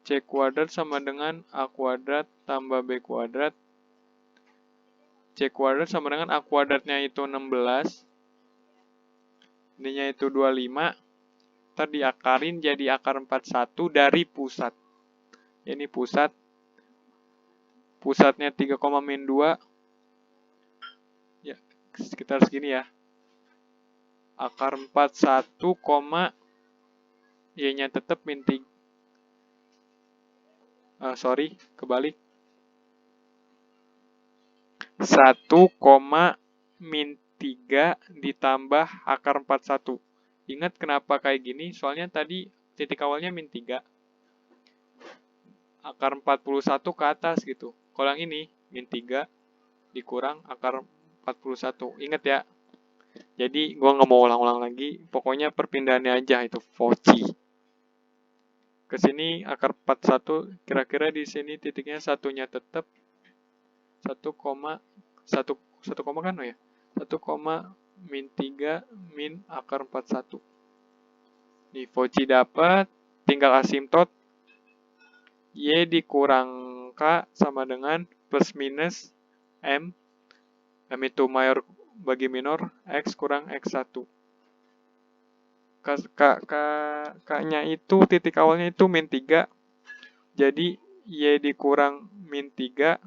C kuadrat sama dengan A kuadrat tambah B kuadrat. C kuadrat sama dengan A kuadratnya itu 16. Ininya itu 25. Ntar diakarin jadi akar 41 dari pusat. Ini pusat. Pusatnya 3, min 2. Ya, sekitar segini ya. Akar 41, Y-nya tetap min 3. Sorry, kebalik. 1, min 3 ditambah akar 41. Ingat kenapa kayak gini? Soalnya tadi titik awalnya min 3. Akar 41 ke atas gitu. Kalau yang ini, min 3 dikurang akar 41. Ingat ya. Jadi gue nggak mau ulang-ulang lagi. Pokoknya perpindahannya aja itu Fauci. Ke sini akar 41, kira-kira di sini titiknya satunya tetap 1, 1 kan ya? 1, min 3 min akar 41. Nih Fauci dapat, tinggal asimtot. Y dikurang K sama dengan plus minus M. M itu mayor bagi minor, X kurang X1. K-nya itu titik awalnya itu min 3. Jadi Y dikurang min 3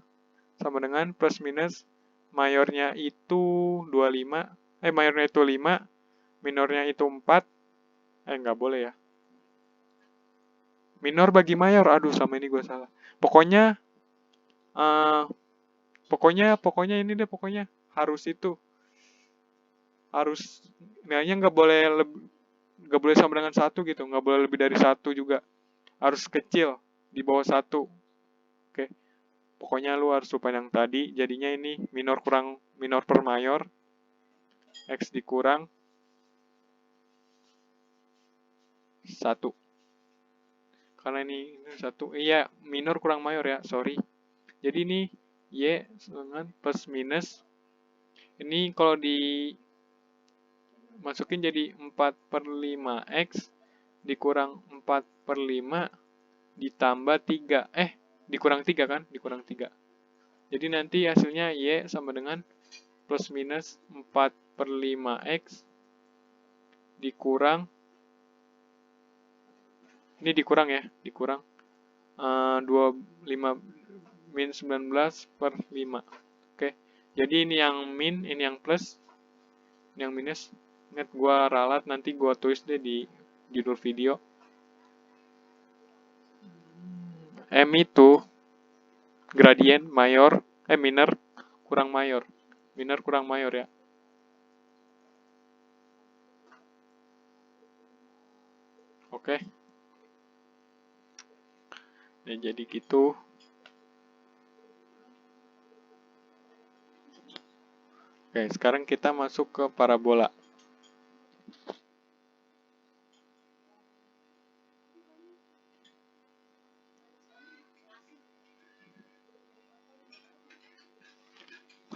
sama dengan plus minus mayornya itu 25. Mayornya itu 5. Minornya itu 4. Nggak boleh ya. Minor bagi mayor. Aduh, sama ini gue salah. Pokoknya ini deh pokoknya. Harus itu. Harus nilainya nggak boleh sama dengan 1 gitu. Nggak boleh lebih dari 1 juga. Harus kecil. Di bawah 1. Oke. Pokoknya lu harus lupain yang tadi. Jadinya ini minor kurang minor per mayor. X dikurang 1. Karena ini 1. Iya, minor kurang mayor ya. Sorry. Jadi ini Y dengan plus minus. Ini kalau dimasukin jadi 4/5X dikurang 4/5 ditambah 3. Dikurang 3 kan? Dikurang 3. Jadi nanti hasilnya Y sama dengan plus minus 4/5X dikurang, ini dikurang ya, dikurang 25 min 19/5. Oke, jadi ini yang min, ini yang plus, ini yang minus. Ingat gua ralat, nanti gua tulis deh di judul video. M itu gradien mayor, minor kurang mayor. Minor kurang mayor ya. Oke. Ya, jadi gitu. Oke, sekarang kita masuk ke parabola.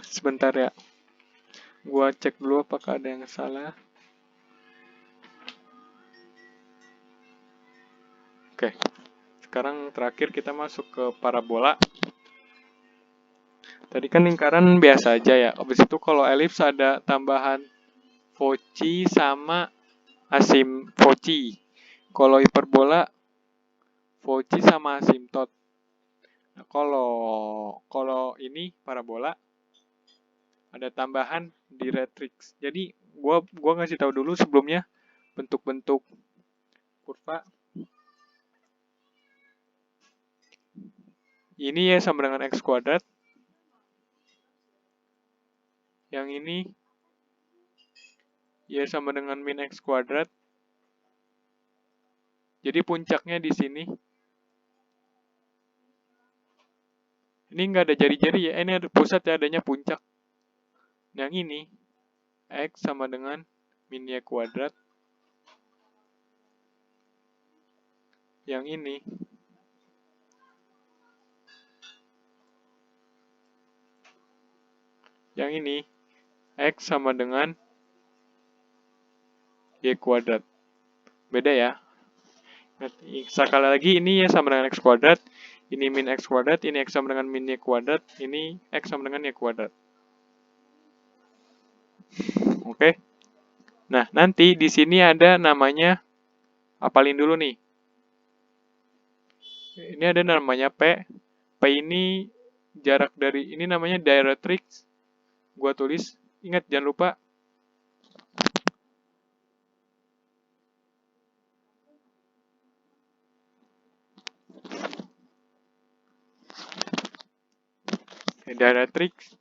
Sebentar ya. Gua cek dulu apakah ada yang salah. Oke. Sekarang terakhir kita masuk ke parabola. Tadi kan lingkaran biasa aja ya. Habis itu kalau elips ada tambahan Fauci sama Fauci. Kalau hiperbola Fauci sama asimtot. Nah, kalau ini parabola ada tambahan directrix. Jadi gua ngasih tahu dulu sebelumnya bentuk-bentuk kurva. Ini ya sama dengan X kuadrat. Yang ini Y sama dengan min X kuadrat. Jadi puncaknya di sini. Ini nggak ada jari-jari ya. Ini ada pusat ya, adanya puncak. Yang ini X sama dengan min Y kuadrat. Yang ini X sama dengan Y kuadrat. Beda ya. Sekali lagi ini Y sama dengan X kuadrat. Ini min X kuadrat. Ini X sama dengan min Y kuadrat. Ini X sama dengan Y kuadrat. Oke. Nah, nanti di sini ada namanya, apalin dulu nih. Ini ada namanya P. P ini jarak dari, ini namanya directrix. Gua tulis, ingat jangan lupa. Directrix.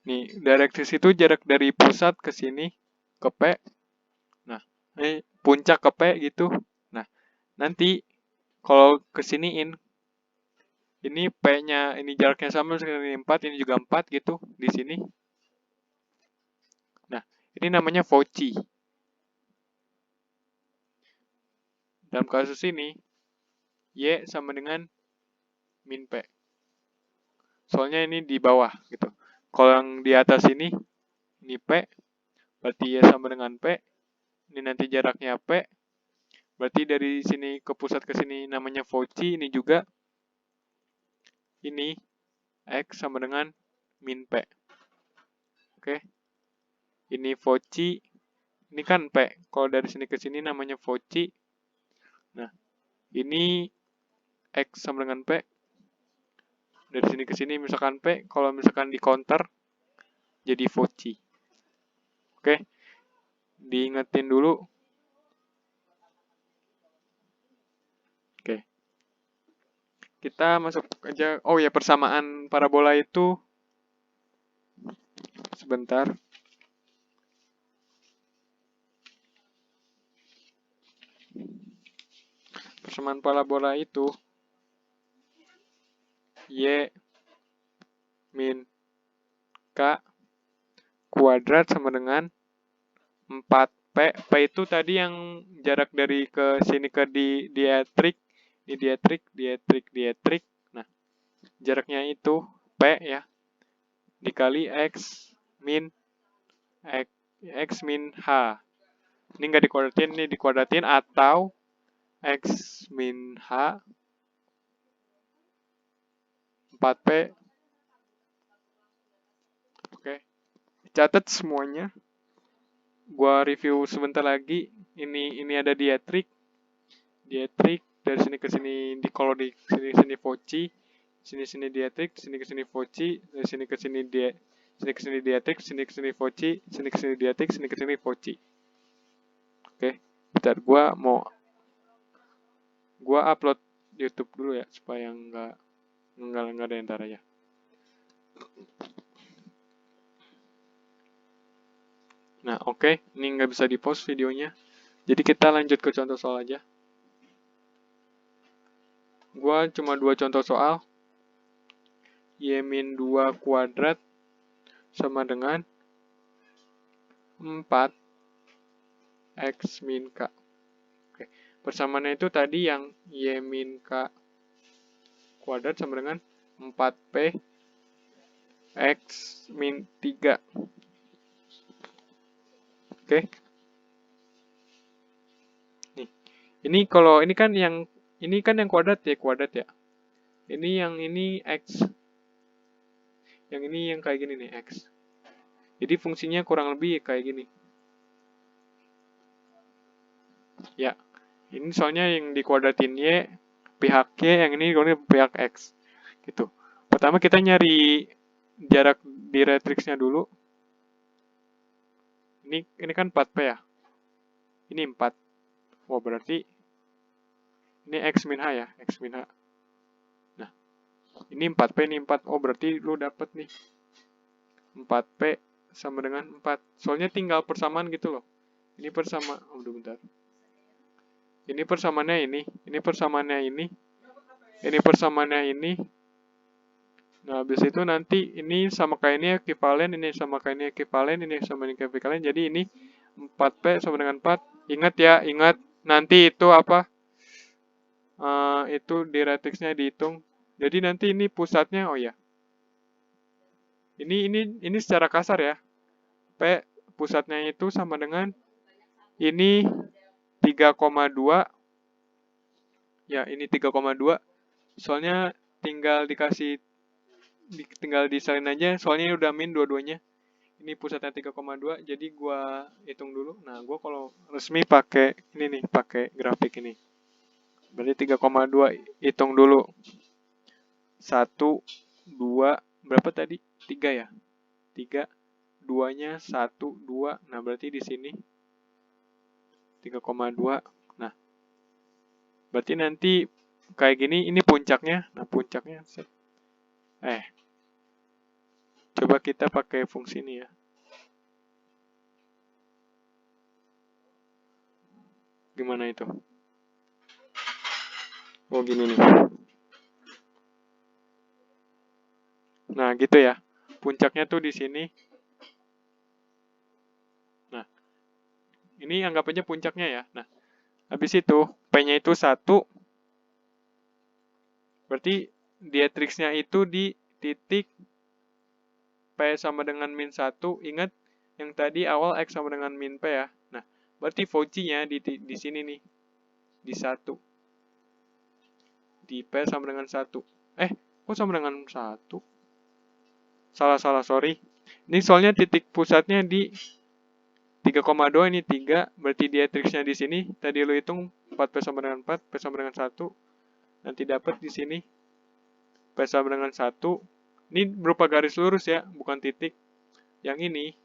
Nih, directrix itu jarak dari pusat ke sini, ke P. Nah, ini puncak ke P gitu. Nah, nanti kalau kesiniin, ini P-nya, ini jaraknya sama seperti ini 4, ini juga 4 gitu di sini. Nah, ini namanya Fauci. Dalam kasus ini, Y sama dengan min P. Soalnya ini di bawah gitu. Kalau yang di atas ini P, berarti Y sama dengan P. Ini nanti jaraknya P. Berarti dari sini ke pusat ke sini namanya Fauci, ini juga. Ini X sama dengan min P. Oke. Ini Fauci, ini kan P. Kalau dari sini ke sini namanya Fauci. Nah, ini X sama dengan P. Dari sini ke sini misalkan P, kalau misalkan di counter jadi Fauci. Oke. Diingetin dulu. Oke. Kita masuk aja. Oh ya, persamaan parabola itu sebentar. Persamaan parabola itu Y min K kuadrat sama dengan 4P. P itu tadi yang jarak dari ke sini ke dietrik. Ini dietrik. Nah, jaraknya itu P ya. Dikali X min H. Ini nggak dikuadratin, ini dikuadratin, atau X min H 4P. Oke. Catat semuanya. Gua review sebentar lagi. Ini ada dietrik dari sini ke sini, kalau di sini Fauci, sini dietrik, sini ke sini Fauci, dari sini ke sini dietrik, sini ke sini Fauci, sini ke sini dietrik, sini ke sini Fauci. Oke. Bentar, gua upload YouTube dulu ya supaya nggak ada yang ntar aja. Nah, oke. Ini nggak bisa di-post videonya. Jadi kita lanjut ke contoh soal aja. Gua cuma 2 contoh soal. Y min 2 kuadrat sama dengan 4 X min K. Oke. Persamaannya itu tadi yang Y min K kuadrat sama dengan 4P X min 3. Oke. Nih. Ini kalau ini kan yang kuadrat ya. Ini yang ini X. Yang ini yang kayak gini nih, X. Jadi fungsinya kurang lebih kayak gini. Ya. Ini soalnya yang dikuadratin Y pihak Y, yang ini pihak X. Gitu. Pertama kita nyari jarak directrixnya dulu. Ini kan 4P ya. Ini 4. Oh, berarti ini X min H ya, X min H. Nah, ini 4P, ini 4. Oh, berarti lu dapet nih. 4P sama dengan 4. Soalnya tinggal persamaan gitu loh. Ini persamaan, bentar. Ini persamaannya ini persamaannya ini persamaannya ini. Nah, habis itu nanti ini sama kayak ini ekivalen, ini sama kayak ini ekivalen, ini sama ini ekivalen. Jadi ini 4P sama dengan 4. Ingat ya, ingat. Nanti itu apa? Itu directrixnya dihitung. Jadi nanti ini pusatnya, oh ya. Ini secara kasar ya. P pusatnya itu sama dengan ini 3,2. Ya, ini 3,2. Soalnya tinggal disalin aja. Soalnya ini udah min dua-duanya. Ini pusatnya 3,2. Jadi gua hitung dulu. Nah, gua kalau resmi pakai ini nih, pakai grafik ini. Berarti 3,2 hitung dulu. 1, 2, berapa tadi? 3 ya? 3, 2-nya 1, 2. Nah, berarti di sini 3,2. Nah, berarti nanti kayak gini, ini puncaknya. Nah, puncaknya coba kita pakai fungsi ini ya. Gimana itu? Oh, gini nih. Nah, gitu ya. Puncaknya tuh di sini. Nah, ini anggap aja puncaknya ya. Nah, habis itu, P-nya itu 1. Berarti directrixnya itu di titik P sama dengan min 1. Ingat yang tadi awal X sama dengan min P ya. Nah, berarti Fauci-nya di sini nih. Di 1. Di P sama dengan 1. Kok sama dengan 1? Salah, sorry. Ini soalnya titik pusatnya di 3,2, ini 3. Berarti directrixnya di sini. Tadi lu hitung 4P sama dengan 4, P sama dengan 1. Nanti dapat di sini P sama dengan 1. Ini berupa garis lurus ya, bukan titik. Yang ini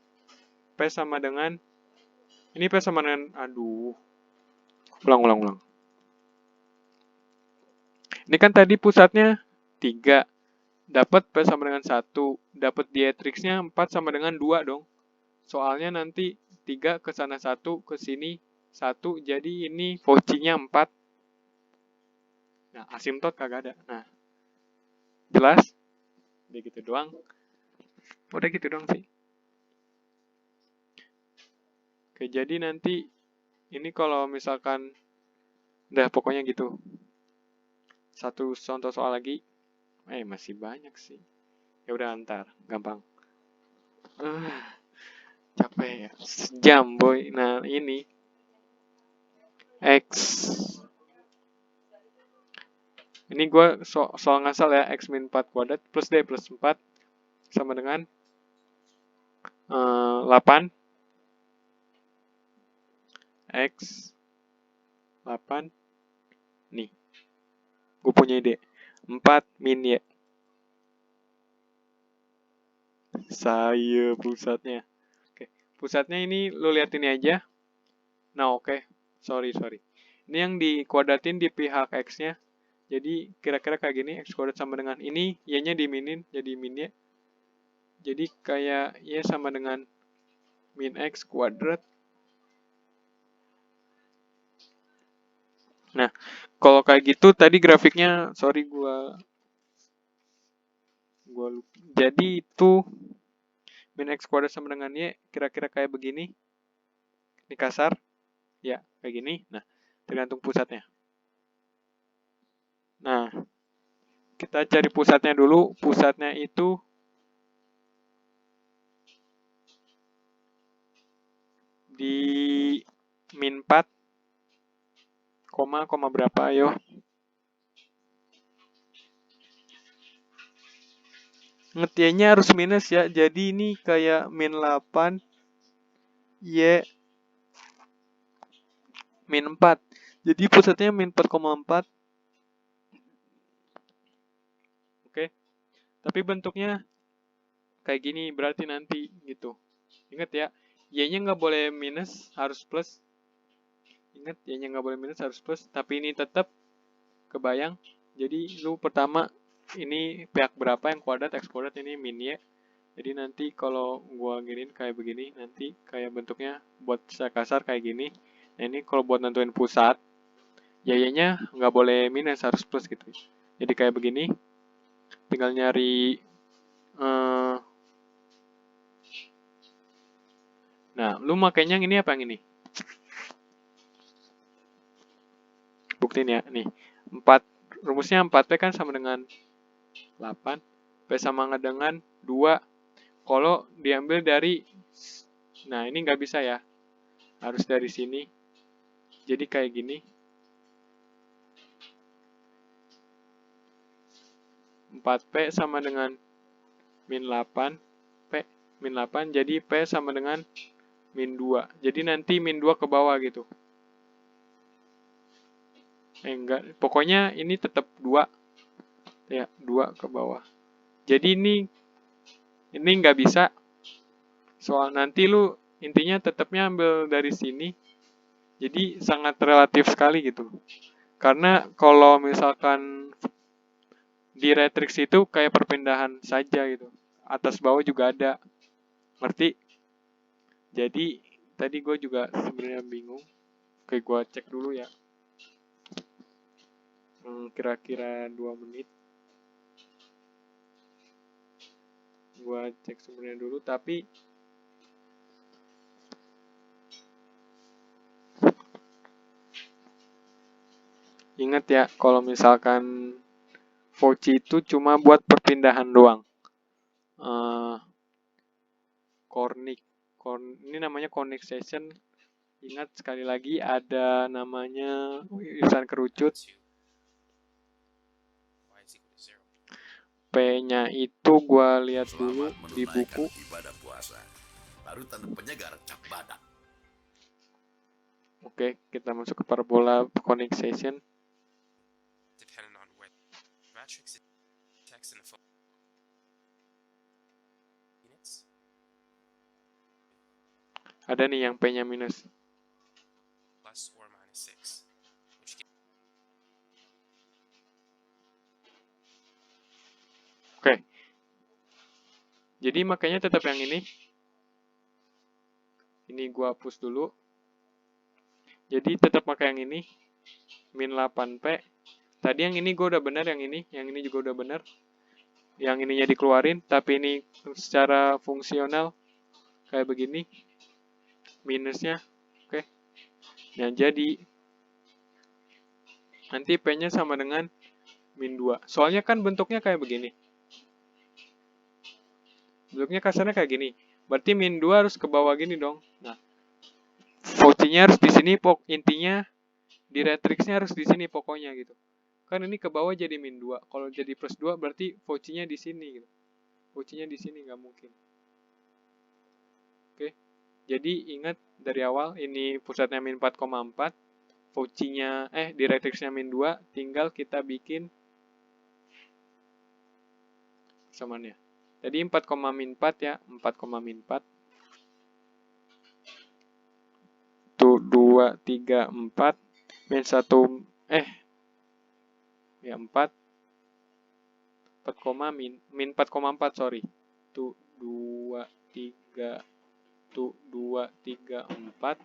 P sama dengan ini P sama dengan ulang. Ini kan tadi pusatnya 3. Dapat P sama dengan 1. Dapat directrixnya 4 sama dengan 2 dong. Soalnya nanti 3 ke sana 1, ke sini 1. Jadi ini Fauci-nya 4. Nah, asimtot kagak ada. Nah, jelas? Udah gitu doang. Udah gitu doang sih. Oke, jadi nanti ini kalau misalkan udah pokoknya gitu. Satu contoh soal lagi. Masih banyak sih. Ya udah antar, gampang. Capek ya. Sejam, boy. Nah, ini X. Ini gue soal ngasal ya. X min 4 kuadrat plus D plus 4 sama dengan 8. X 8. Nih. Gue punya ide. 4 min Y. Saya pusatnya. Oke. Pusatnya ini lu lihat ini aja. Nah, oke. Sorry. Ini yang dikuadratin di pihak X-nya. Jadi kira-kira kayak gini, X kuadrat sama dengan ini, Y-nya diminin, jadi min Y. Jadi kayak Y sama dengan min X kuadrat. Nah, kalau kayak gitu tadi grafiknya, sorry gua lupa. Jadi itu min X kuadrat sama dengan Y, kira-kira kayak begini. Ini kasar. Ya, kayak gini. Nah, tergantung pusatnya. Nah, kita cari pusatnya dulu. Pusatnya itu di min 4, koma berapa, ayo. Ngetnya harus minus ya. Jadi ini kayak min 8, Y, min 4. Jadi pusatnya min 4,4. Oke. Tapi bentuknya kayak gini, berarti nanti gitu. Ingat ya, Y-nya nggak boleh minus, harus plus. Ingat, Y-nya nggak boleh minus, harus plus. Tapi ini tetap kebayang. Jadi lu pertama, ini pihak berapa yang kuadrat, X kuadrat ini min Y. Jadi nanti kalau gua giniin kayak begini, nanti kayak bentuknya buat secara kasar kayak gini. Nah ini kalau buat nentuin pusat, y-nya nggak boleh minus, harus plus gitu. Jadi kayak begini, tinggal nyari. Nah, lu makainya yang ini apa yang ini? Buktiin ya, nih. 4, rumusnya 4P kan sama dengan 8. P sama dengan 2. Kalau diambil dari, nah ini nggak bisa ya. Harus dari sini. Jadi kayak gini. 4P sama dengan min 8. P min 8, jadi P sama dengan min 2. Jadi nanti min 2 ke bawah gitu. Enggak, pokoknya ini tetap 2. Ya, 2 ke bawah. Jadi ini nggak bisa. Soal nanti lu intinya tetapnya ambil dari sini. Jadi sangat relatif sekali gitu. Karena kalau misalkan di Matrix itu kayak perpindahan saja gitu. Atas bawah juga ada. Ngerti? Jadi tadi gue juga sebenarnya bingung. Oke, gue cek dulu ya. Kira-kira 2 menit. Gue cek sebenarnya dulu, tapi ingat ya, kalau misalkan Fauci itu cuma buat perpindahan doang. Ini namanya connexation. Ingat sekali lagi ada namanya irisan kerucut. P-nya itu gua lihat dulu di buku. Oke, kita masuk ke parabola connexation. Ada nih yang P-nya minus. Oke. Jadi makanya tetap yang ini. Ini gua hapus dulu. Jadi tetap pakai yang ini. Min 8P. Tadi yang ini gua udah benar, yang ini juga udah benar. Yang ininya dikeluarin, tapi ini secara fungsional kayak begini. Minusnya. Oke. Nah, jadi nanti P-nya sama dengan min 2. Soalnya kan bentuknya kayak begini. Bentuknya kasarnya kayak gini. Berarti min 2 harus ke bawah gini dong. Nah, Fauci-nya harus di sini, intinya di matrixnya harus di sini pokoknya gitu. Kan ini ke bawah jadi min 2. Kalau jadi plus 2 berarti Fauci-nya di sini gitu. Fauci-nya di sini nggak mungkin. Oke. Jadi ingat dari awal ini pusatnya min 4,4. Fauci-nya di matrixnya min 2, tinggal kita bikin samaannya. Jadi 4, min 4 ya, 4, min 4. Tuh 2, 3, 4. Min 1, ya 4. 4, min 4,4, sorry. Tuh 2, 3, tuh 2, 3, 4.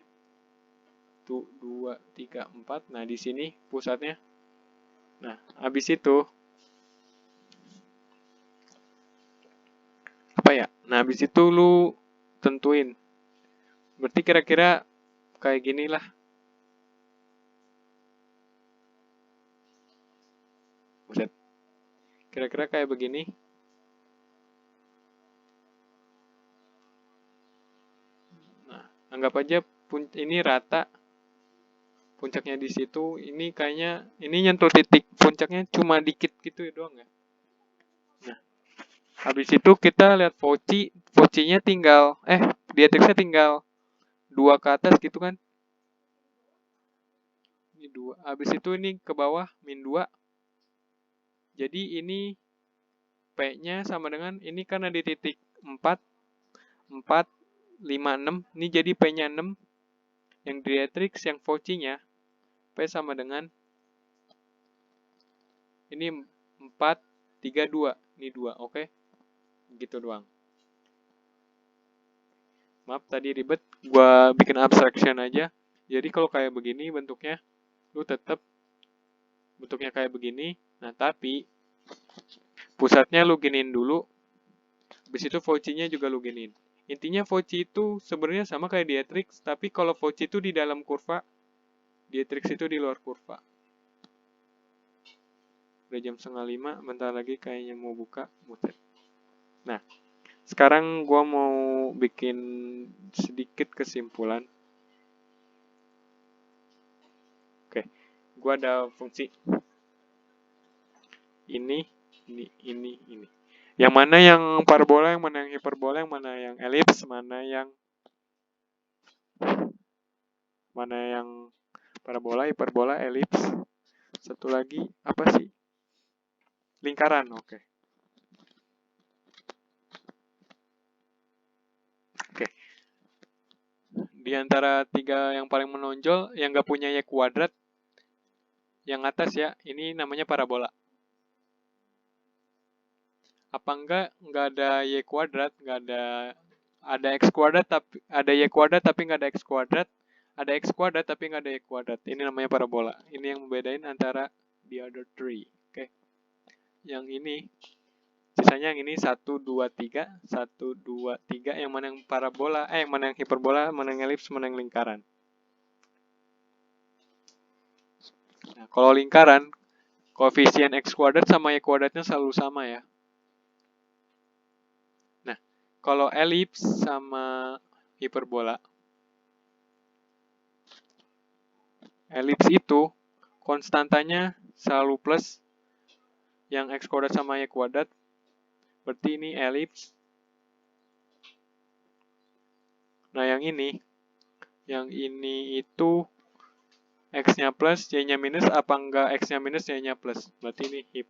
Tuh 2, 3, 4. Nah, di sini pusatnya. Nah, habis itu apa ya? Nah, habis itu lu tentuin. Berarti kira-kira kayak gini lah. Buset. Kira-kira kayak begini. Nah, anggap aja ini rata. Puncaknya di situ. Ini kayaknya ini nyentuh titik puncaknya cuma dikit gitu ya doang ya. Nah, habis itu kita lihat Fauci-nya tinggal Dietrichsnya tinggal 2 ke atas gitu kan. Ini 2. Habis itu ini ke bawah min 2. Jadi ini P-nya sama dengan ini karena di titik 4, 4, 5, 6. Ini jadi P-nya 6. Yang Dietrich, yang Fauci-nya P sama dengan ini 4, 3, 2. Ini 2, oke? Gitu doang. Maaf tadi ribet, gua bikin abstraction aja. Jadi kalau kayak begini bentuknya, lu tetap bentuknya kayak begini. Nah, tapi pusatnya lu giniin dulu. Habis itu Fauci-nya juga lu giniin. Intinya Fauci itu sebenarnya sama kayak Dietrich, tapi kalau Fauci itu di dalam kurva, Dietrich itu di luar kurva. Udah jam 4:30, bentar lagi kayaknya mau buka. Nah, sekarang gua mau bikin sedikit kesimpulan. Oke, gua ada fungsi ini. Yang mana yang parabola, yang mana yang hiperbola, yang mana yang elips, mana yang parabola, hiperbola, elips. Satu lagi apa sih? Lingkaran. Oke. Di antara tiga yang paling menonjol, yang nggak punya y kuadrat, yang atas ya, ini namanya parabola. Apa nggak ada y kuadrat, nggak ada x kuadrat tapi ada y kuadrat tapi nggak ada x kuadrat, ada x kuadrat tapi nggak ada y kuadrat. Ini namanya parabola. Ini yang membedain antara the other three. Oke. Yang ini, sisanya yang ini 1, 2, 3, 1, 2, 3. Yang mana yang parabola, yang mana yang hiperbola, mana yang elips, mana yang lingkaran. Nah, kalau lingkaran, koefisien x kuadrat sama y kuadratnya selalu sama ya. Nah, kalau elips sama hiperbola, elips itu konstantanya selalu plus yang x kuadrat sama y kuadrat. Berarti ini elips. Nah, yang ini itu x-nya plus, y-nya minus, apa enggak x-nya minus, y-nya plus. Berarti ini hip.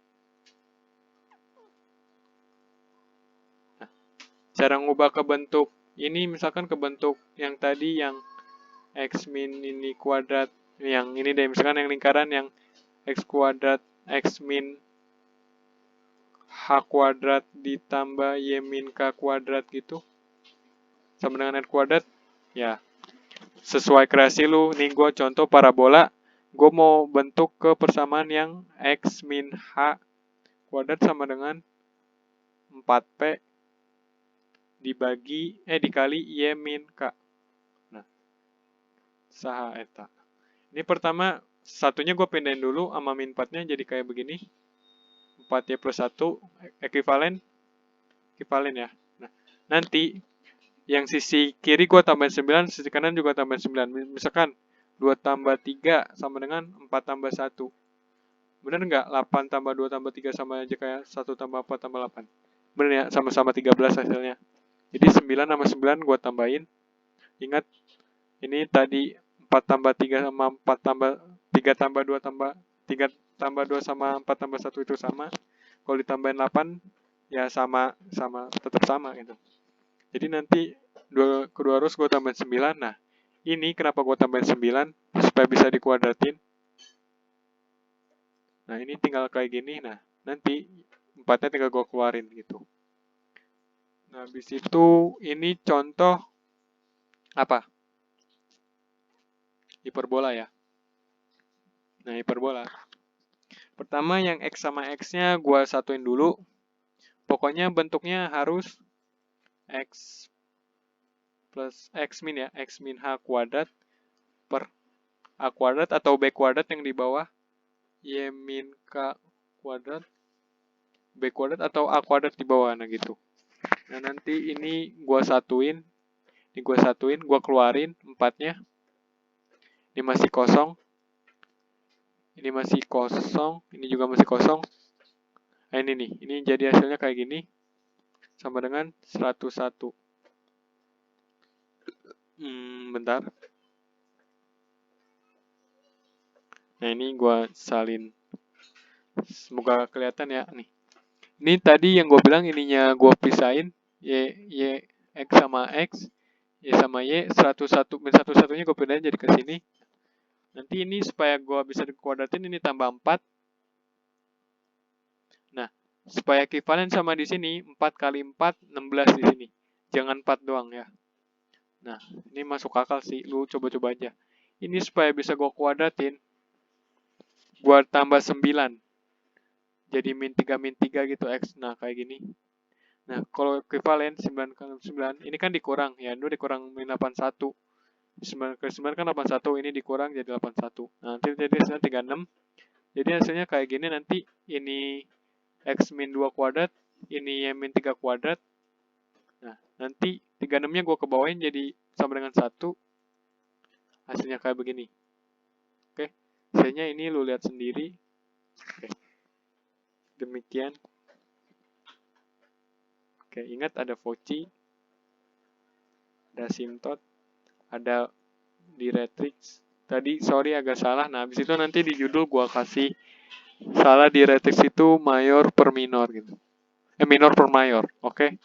Nah, cara ngubah ke bentuk ini, misalkan ke bentuk yang tadi yang x min ini kuadrat, yang ini deh, misalkan yang lingkaran yang x kuadrat, x min h kuadrat ditambah y min k kuadrat gitu, sama dengan r kuadrat, ya sesuai kreasi lu. Nih gue contoh parabola, gue mau bentuk ke persamaan yang x min h kuadrat sama dengan 4p dikali y min k. Nah, saha eta. Ini pertama, satunya gue pindahin dulu sama min 4-nya jadi kayak begini. 4y plus 1 ekuivalen ya. Nah, nanti yang sisi kiri gue tambahin 9, sisi kanan juga tambahin 9. Misalkan 2 tambah 3 sama dengan 4 tambah 1. Bener nggak? 8 tambah 2 tambah 3 sama aja kayak 1 tambah 4 tambah 8. Bener ya? Sama-sama 13 hasilnya. Jadi 9 sama 9 gue tambahin. Ingat, ini tadi 4 tambah 3 sama 4 tambah 3 tambah 2 tambah 3 tambah 2 sama 4 tambah 1 itu sama. Kalau ditambahin 8, ya sama tetap sama gitu. Jadi nanti kedua arus gue tambahin 9. Nah, ini kenapa gue tambahin 9? Supaya bisa dikuadratin. Nah, ini tinggal kayak gini. Nah, nanti 4-nya tinggal gue keluarin gitu. Nah, habis itu ini contoh apa? Hiperbola ya. Nah, hiperbola. Pertama yang x sama x-nya gue satuin dulu. Pokoknya bentuknya harus x plus x min ya. X min h kuadrat per a kuadrat atau b kuadrat yang di bawah. Y min k kuadrat. B kuadrat atau a kuadrat di bawah. Nah gitu. Nah nanti ini gue satuin. Gue keluarin 4-nya. Ini masih kosong. Ini masih kosong. Ini juga masih kosong. Nah ini nih. Ini jadi hasilnya kayak gini. Sama dengan 101. Bentar. Nah ini gue salin. Semoga kelihatan ya nih. Ini tadi yang gue bilang ininya gue pisahin. Y x sama x. Y sama y. 101 min 101-nya gue pindahin jadi ke sini. Nanti ini supaya gue bisa dikuadratin ini tambah 4. Nah, supaya ekivalen sama di sini 4 kali 4 16 di sini. Jangan 4 doang ya. Nah, ini masuk akal sih, lu coba-coba aja. Ini supaya bisa gue kuadratin, gue tambah 9. Jadi min 3 gitu X. Nah, kayak gini. Nah, kalau ekuivalen 9 kali 9, ini kan dikurang. Ya, itu dikurang min 81. 9 kali 9 kan 81, ini dikurang jadi 81. Nah, nanti jadi hasilnya 36. Jadi hasilnya kayak gini nanti, ini X min 2 kuadrat, ini Y min 3 kuadrat. Nah, nanti 36-nya gue kebawain jadi sama dengan 1. Hasilnya kayak begini. Oke, hasilnya ini lu lihat sendiri. Oke, demikian. Oke, ingat ada Voci, ada Asymptote, ada Directrix. Tadi sorry agak salah. Nah, habis itu nanti di judul gua kasih salah Directrix itu mayor per minor gitu. Minor per mayor, oke?